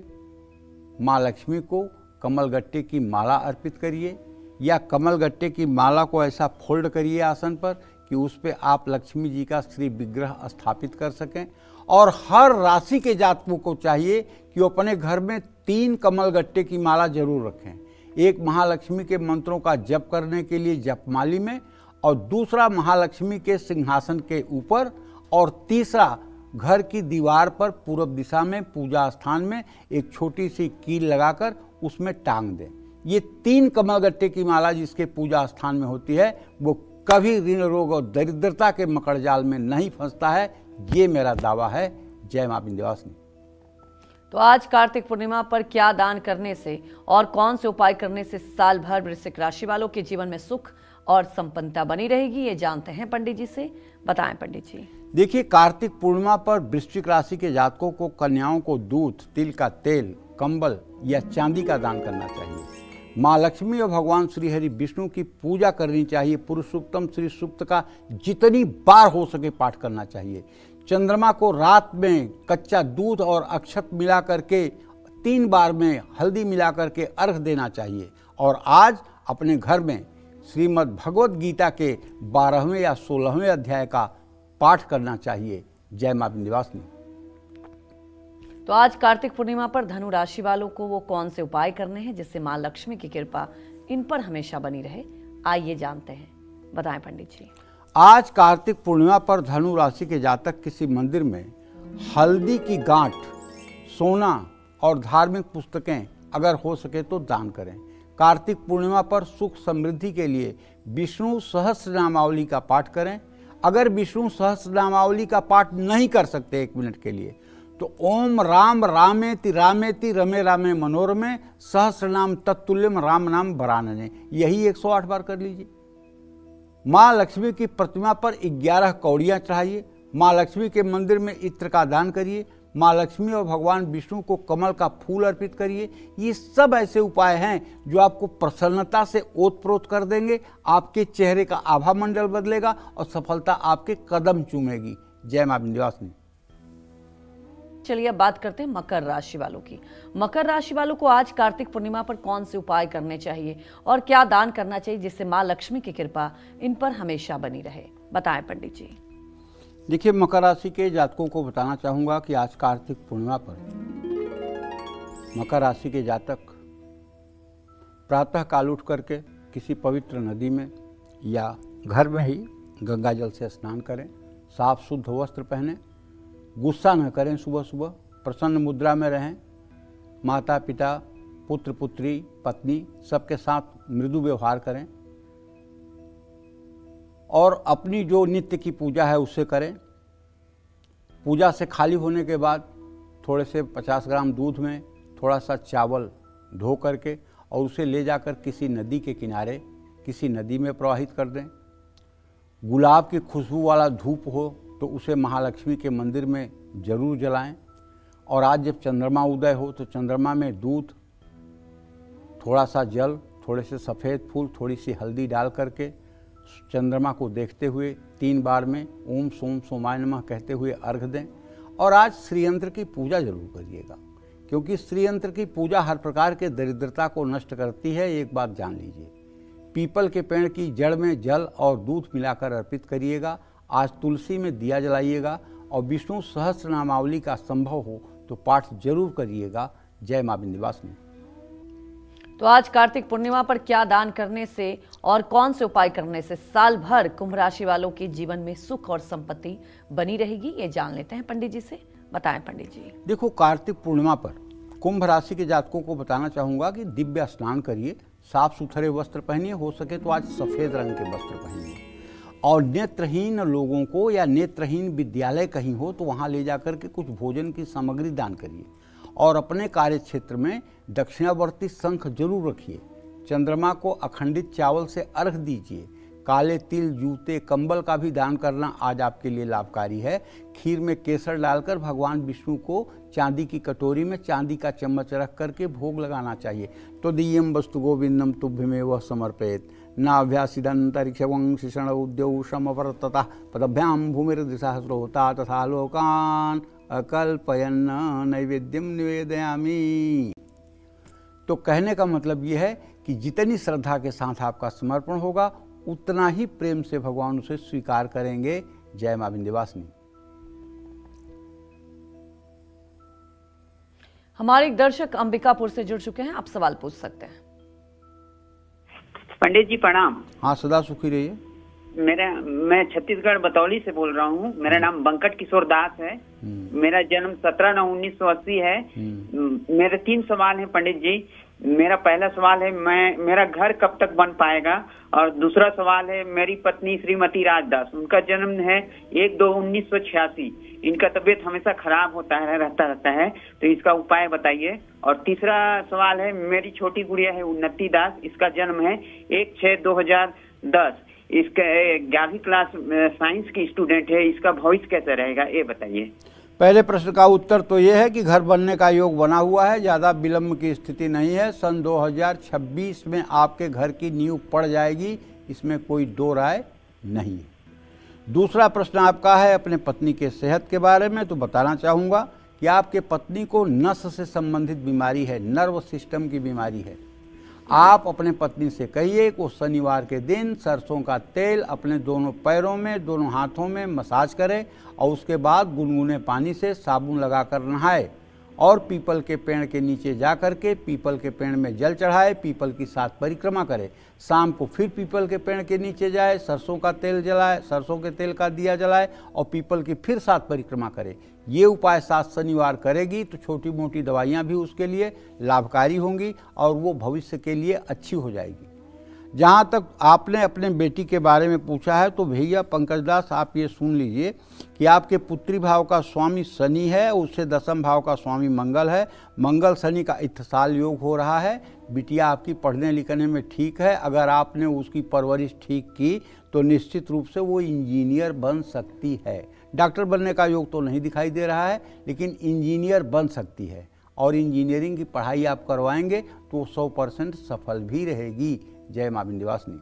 माँ लक्ष्मी को कमलगट्टे की माला अर्पित करिए, या कमलगट्टे की माला को ऐसा फोल्ड करिए आसन पर कि उस पर आप लक्ष्मी जी का श्री विग्रह स्थापित कर सकें। और हर राशि के जातकों को चाहिए कि वो अपने घर में 3 कमलगट्टे की माला जरूर रखें। एक महालक्ष्मी के मंत्रों का जप करने के लिए जपमाली में, और दूसरा महालक्ष्मी के सिंहासन के ऊपर, और तीसरा घर की दीवार पर पूर्व दिशा में पूजा स्थान में एक छोटी सी कील लगाकर उसमें टांग दें। ये 3 कमलगट्टे की माला जिसके पूजा स्थान में होती है वो कभी ऋण, रोग और दरिद्रता के मकड़जाल में नहीं फंसता है। ये मेरा दावा है। जय मां विंध्यवासिनी। तो आज कार्तिक पूर्णिमा पर क्या दान करने से और कौन से उपाय करने से साल भर वृश्चिक राशि वालों के जीवन में सुख और संपन्नता बनी रहेगी, ये जानते हैं पंडित जी से। बताएं पंडित जी। देखिए, कार्तिक पूर्णिमा पर वृश्चिक राशि के जातकों को कन्याओं को दूध, तिल का तेल, कंबल या चांदी का दान करना चाहिए। माँ लक्ष्मी और भगवान श्री हरि विष्णु की पूजा करनी चाहिए। पुरुष सूक्तम, श्री सूक्त का जितनी बार हो सके पाठ करना चाहिए। चंद्रमा को रात में कच्चा दूध और अक्षत मिला करके 3 बार में हल्दी मिला करके अर्घ देना चाहिए। और आज अपने घर में श्रीमद् भगवत गीता के 12वें या 16वें अध्याय का पाठ करना चाहिए। जय मां विंध्यवासिनी। तो आज कार्तिक पूर्णिमा पर धनु राशि वालों को वो कौन से उपाय करने हैं जिससे मां लक्ष्मी की कृपा इन पर हमेशा बनी रहे, आइए जानते हैं। बताएं पंडित जी। आज कार्तिक पूर्णिमा पर धनु राशि के जातक किसी मंदिर में हल्दी की गांठ, सोना और धार्मिक पुस्तकें अगर हो सके तो दान करें। कार्तिक पूर्णिमा पर सुख समृद्धि के लिए विष्णु सहस्रनामावली का पाठ करें। अगर विष्णु सहस्रनामावली का पाठ नहीं कर सकते 1 मिनट के लिए तो ओम राम रामेति रामेति रमे रामे मनोरमे सहस्रनाम तत्तुल्यम राम नाम वरानने, यही 108 बार कर लीजिए। माँ लक्ष्मी की प्रतिमा पर 11 कौड़ियाँ चढ़ाइए। माँ लक्ष्मी के मंदिर में इत्र का दान करिए। माँ लक्ष्मी और भगवान विष्णु को कमल का फूल अर्पित करिए। ये सब ऐसे उपाय हैं जो आपको प्रसन्नता से ओतप्रोत कर देंगे। आपके चेहरे का आभा मंडल बदलेगा और सफलता आपके कदम चूमेगी। जय मां विंध्यवासिनी। चलिए अब बात करते हैं मकर राशि वालों की। मकर राशि वालों को आज कार्तिक पूर्णिमा पर कौन से उपाय करने चाहिए और क्या दान करना चाहिए जिससे मां लक्ष्मी की कृपा इन पर हमेशा बनी रहे, बताएं पंडित जी। देखिए, मकर राशि के जातकों को बताना चाहूँगा कि आज कार्तिक पूर्णिमा पर मकर राशि के जातक प्रातः काल उठ करके किसी पवित्र नदी में या घर में ही गंगा जल से स्नान करें। साफ शुद्ध वस्त्र पहनें, गुस्सा न करें, सुबह सुबह प्रसन्न मुद्रा में रहें। माता पिता, पुत्र पुत्री, पत्नी सबके साथ मृदु व्यवहार करें और अपनी जो नित्य की पूजा है उससे करें। पूजा से खाली होने के बाद थोड़े से 50 ग्राम दूध में थोड़ा सा चावल धो करके और उसे ले जाकर किसी नदी के किनारे किसी नदी में प्रवाहित कर दें। गुलाब की खुशबू वाला धूप हो तो उसे महालक्ष्मी के मंदिर में जरूर जलाएं। और आज जब चंद्रमा उदय हो तो चंद्रमा में दूध, थोड़ा सा जल, थोड़े से सफ़ेद फूल, थोड़ी सी हल्दी डाल करके चंद्रमा को देखते हुए 3 बार में ओम सोम सोमाय नमः कहते हुए अर्घ दें। और आज श्रीयंत्र की पूजा जरूर करिएगा, क्योंकि श्रीयंत्र की पूजा हर प्रकार के दरिद्रता को नष्ट करती है। एक बात जान लीजिए, पीपल के पेड़ की जड़ में जल और दूध मिलाकर अर्पित करिएगा। आज तुलसी में दिया जलाइएगा और विष्णु सहस्रनामावली का संभव हो तो पाठ जरूर करिएगा। जय मां विंध्यवासिनी। तो आज कार्तिक पूर्णिमा पर क्या दान करने से और कौन से उपाय करने से साल भर कुंभ राशि वालों के जीवन में सुख और संपत्ति बनी रहेगी, ये जान लेते हैं पंडित जी से। बताएं पंडित जी। देखो, कार्तिक पूर्णिमा पर कुंभ राशि के जातकों को बताना चाहूँगा कि दिव्य स्नान करिए, साफ सुथरे वस्त्र पहनिए, हो सके तो आज सफ़ेद रंग के वस्त्र पहनिए। और नेत्रहीन लोगों को या नेत्रहीन विद्यालय कहीं हो तो वहाँ ले जाकर के कुछ भोजन की सामग्री दान करिए। और अपने कार्य क्षेत्र में दक्षिणावर्ती शंख जरूर रखिए। चंद्रमा को अखंडित चावल से अर्घ दीजिए। काले तिल, जूते, कंबल का भी दान करना आज आपके लिए लाभकारी है। खीर में केसर डालकर भगवान विष्णु को चांदी की कटोरी में चांदी का चम्मच रख करके भोग लगाना चाहिए। तो दियम वस्तु गोविंदम तुभ्यमेव समर्पयेत् नाभ्यासिदंतरिक्ष वंशिषण उद्यौ समवर्ततः पदभ्याम भूमिर्दिशहस्रो होता तथा लोकान अकल्पयन्न नैवेद्यम निवेदयामि। तो कहने का मतलब ये है कि जितनी श्रद्धा के साथ आपका समर्पण होगा उतना ही प्रेम से भगवान उसे स्वीकार करेंगे। जय मां विंध्यवासिनी। हमारे एक दर्शक अंबिकापुर से जुड़ चुके हैं, आप सवाल पूछ सकते हैं। पंडित जी प्रणाम। हाँ, सदा सुखी रहिए। मैं छत्तीसगढ़ बतौली से बोल रहा हूँ। मेरा नाम बंकट किशोर दास है। मेरा जन्म 17/9/1980 है। मेरे 3 सवाल हैं पंडित जी। मेरा पहला सवाल है मेरा घर कब तक बन पाएगा, और दूसरा सवाल है मेरी पत्नी श्रीमती राजदास, उनका जन्म है 1/2/1986। इनका तबीयत हमेशा खराब रहता है, तो इसका उपाय बताइए। और तीसरा सवाल है मेरी छोटी गुड़िया है उन्नति दास, इसका जन्म है 1/6/2010। इसका 11वीं क्लास साइंस की स्टूडेंट है, इसका भविष्य कैसा रहेगा ये बताइए। पहले प्रश्न का उत्तर तो ये है कि घर बनने का योग बना हुआ है, ज़्यादा विलम्ब की स्थिति नहीं है। सन 2026 में आपके घर की नींव पड़ जाएगी, इसमें कोई दो राय नहीं है। दूसरा प्रश्न आपका है अपने पत्नी के सेहत के बारे में, तो बताना चाहूँगा कि आपके पत्नी को नस से संबंधित बीमारी है, नर्व सिस्टम की बीमारी है। आप अपने पत्नी से कहिए कि वो शनिवार के दिन सरसों का तेल अपने दोनों पैरों में, दोनों हाथों में मसाज करे और उसके बाद गुनगुने पानी से साबुन लगाकर नहाए और पीपल के पेड़ के नीचे जा करके पीपल के पेड़ में जल चढ़ाए, पीपल की 7 परिक्रमा करे। शाम को फिर पीपल के पेड़ के नीचे जाए, सरसों का तेल जलाए, सरसों के तेल का दिया जलाए और पीपल की फिर 7 परिक्रमा करे। ये उपाय 7 शनिवार करेगी तो छोटी मोटी दवाइयाँ भी उसके लिए लाभकारी होंगी और वो भविष्य के लिए अच्छी हो जाएगी। जहाँ तक आपने अपने बेटी के बारे में पूछा है तो भैया पंकज दास, आप ये सुन लीजिए कि आपके पुत्री भाव का स्वामी शनि है, उससे 10th भाव का स्वामी मंगल है। मंगल शनि का इत्थसाल योग हो रहा है। बिटिया आपकी पढ़ने लिखने में ठीक है। अगर आपने उसकी परवरिश ठीक की तो निश्चित रूप से वो इंजीनियर बन सकती है। डॉक्टर बनने का योग तो नहीं दिखाई दे रहा है, लेकिन इंजीनियर बन सकती है और इंजीनियरिंग की पढ़ाई आप करवाएंगे तो 100% सफल भी रहेगी। जय मां विंध्यवासिनी।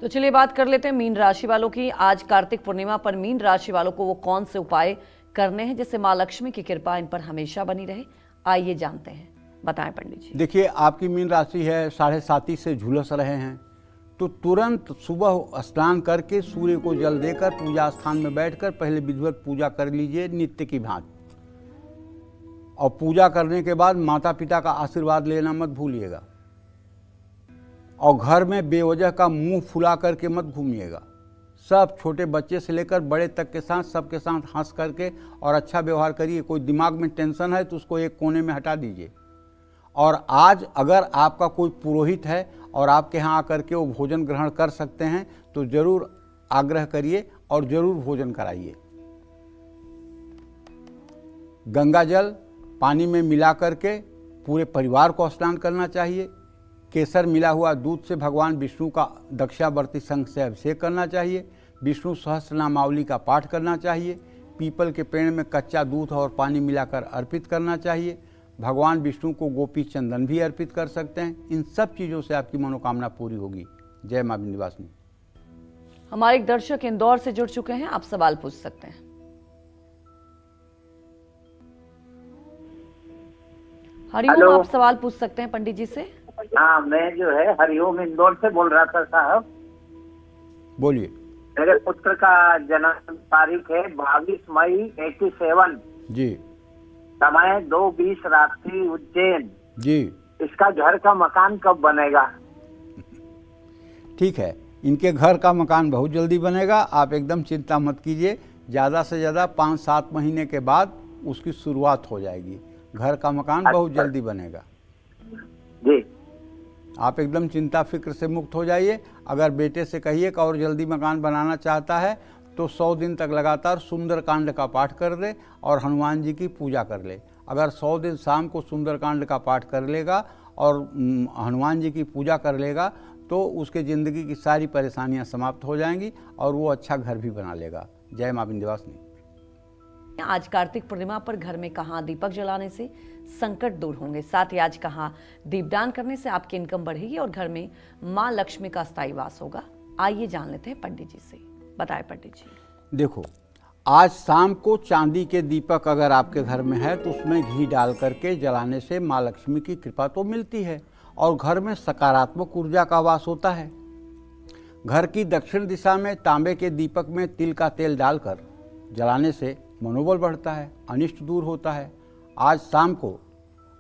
तो चलिए बात कर लेते हैं मीन राशि वालों की। आज कार्तिक पूर्णिमा पर मीन राशि वालों को वो कौन से उपाय करने हैं जिससे मां लक्ष्मी की कृपा इन पर हमेशा बनी रहे, आइए जानते हैं। बताएं पंडित जी। देखिए, आपकी मीन राशि है, 7:30 से झुलस रहे हैं, तो तुरंत सुबह स्नान करके सूर्य को जल देकर पूजा स्थान में बैठकर पहले विधिवत पूजा कर लीजिए नित्य की भांति। और पूजा करने के बाद माता पिता का आशीर्वाद लेना मत भूलिएगा। और घर में बेवजह का मुंह फुला करके मत घूमिएगा। सब छोटे बच्चे से लेकर बड़े तक के साथ सबके साथ हंस करके और अच्छा व्यवहार करिए। कोई दिमाग में टेंशन है तो उसको एक कोने में हटा दीजिए। और आज अगर आपका कोई पुरोहित है और आपके यहाँ आकर के वो भोजन ग्रहण कर सकते हैं तो जरूर आग्रह करिए और जरूर भोजन कराइए। गंगा जल पानी में मिला करके पूरे परिवार को स्नान करना चाहिए। केसर मिला हुआ दूध से भगवान विष्णु का दक्षावर्ती संघ से अभिषेक करना चाहिए। विष्णु सहस्रनामावली का पाठ करना चाहिए। पीपल के पेड़ में कच्चा दूध और पानी मिलाकर अर्पित करना चाहिए। भगवान विष्णु को गोपी चंदन भी अर्पित कर सकते हैं। इन सब चीज़ों से आपकी मनोकामना पूरी होगी। जय मां विंध्यवासिनी। हमारे एक दर्शक इंदौर से जुड़ चुके हैं, आप सवाल पूछ सकते हैं। हरिओम, आप सवाल पूछ सकते हैं पंडित जी से। हाँ, मैं जो है हरिओम इंदौर से बोल रहा था साहब। बोलिए। मेरे पुत्र का जन्म तारीख है 22 मई 87 जी। समय 2:20 रात्रि उज्जैन जी। इसका घर का मकान कब बनेगा? ठीक है, इनके घर का मकान बहुत जल्दी बनेगा। आप एकदम चिंता मत कीजिए। ज़्यादा से ज़्यादा 5-7 महीने के बाद उसकी शुरुआत हो जाएगी। घर का मकान बहुत जल्दी बनेगा जी। आप एकदम चिंता फिक्र से मुक्त हो जाइए। अगर बेटे से कहिए कि और जल्दी मकान बनाना चाहता है तो 100 दिन तक लगातार सुंदरकांड का पाठ कर दे और हनुमान जी की पूजा कर ले। अगर 100 दिन शाम को सुंदरकांड का पाठ कर लेगा और हनुमान जी की पूजा कर लेगा तो उसके ज़िंदगी की सारी परेशानियां समाप्त हो जाएंगी और वो अच्छा घर भी बना लेगा। जय मां विंध्यवासिनी। आज कार्तिक पूर्णिमा पर घर में कहाँ दीपक जलाने से संकट दूर होंगे, साथ ही आज कहाँ दीपदान करने से आपकी इनकम बढ़ेगी और घर में मां लक्ष्मी का स्थायी वास होगा, आइए जान लेते हैं पंडित जी से। बताएं पंडित जी। देखो, आज शाम को चांदी के दीपक अगर आपके घर में है तो उसमें घी डाल करके जलाने से मां लक्ष्मी की कृपा तो मिलती है और घर में सकारात्मक ऊर्जा का वास होता है। घर की दक्षिण दिशा में तांबे के दीपक में तिल का तेल डालकर जलाने से मनोबल बढ़ता है, अनिष्ट दूर होता है। आज शाम को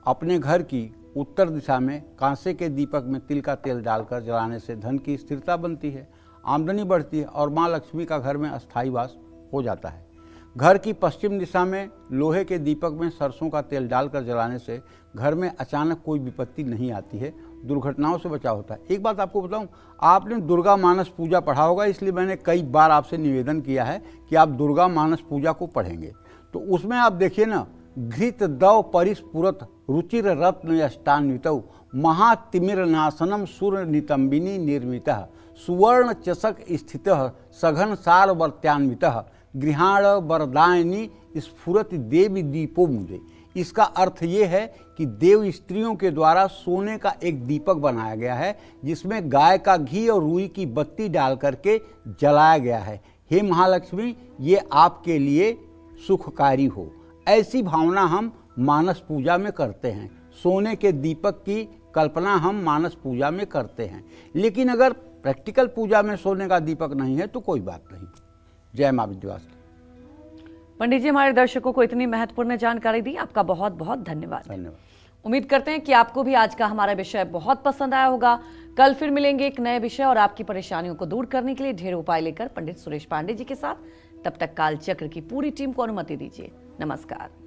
अपने घर की उत्तर दिशा में कांसे के दीपक में तिल का तेल डालकर जलाने से धन की स्थिरता बनती है, आमदनी बढ़ती है और मां लक्ष्मी का घर में अस्थायी वास हो जाता है। घर की पश्चिम दिशा में लोहे के दीपक में सरसों का तेल डालकर जलाने से घर में अचानक कोई विपत्ति नहीं आती है, दुर्घटनाओं से बचाव होता है। एक बात आपको बताऊं, आपने दुर्गा मानस पूजा पढ़ा होगा, इसलिए मैंने कई बार आपसे निवेदन किया है कि आप दुर्गा मानस पूजा को पढ़ेंगे। तो उसमें आप देखिए ना, घृत दव परिस्फुरत रुचिर रत्न यष्टान्वितौ महातिमिर नाशनम सुर नितंबिनी निर्मितः सुवर्ण चषक स्थितः सघन सार वर्त्यान्वितः गृहाण वरदायनी स्फुरति देवी दीपो मुझे। इसका अर्थ ये है कि देव स्त्रियों के द्वारा सोने का एक दीपक बनाया गया है जिसमें गाय का घी और रुई की बत्ती डाल करके जलाया गया है। हे महालक्ष्मी, ये आपके लिए सुखकारी हो, ऐसी भावना हम मानस पूजा में करते हैं। सोने के दीपक की कल्पना हम मानस पूजा में करते हैं। लेकिन अगर प्रैक्टिकल पूजा में सोने का दीपक नहीं है तो कोई बात नहीं। जय मां विंध्यवासिनी। पंडित जी हमारे दर्शकों को इतनी महत्वपूर्ण जानकारी दी, आपका बहुत बहुत धन्यवाद। उम्मीद करते हैं कि आपको भी आज का हमारा विषय बहुत पसंद आया होगा। कल फिर मिलेंगे एक नए विषय और आपकी परेशानियों को दूर करने के लिए ढेर उपाय लेकर पंडित सुरेश पांडे जी के साथ। तब तक काल चक्र की पूरी टीम को अनुमति दीजिए। नमस्कार।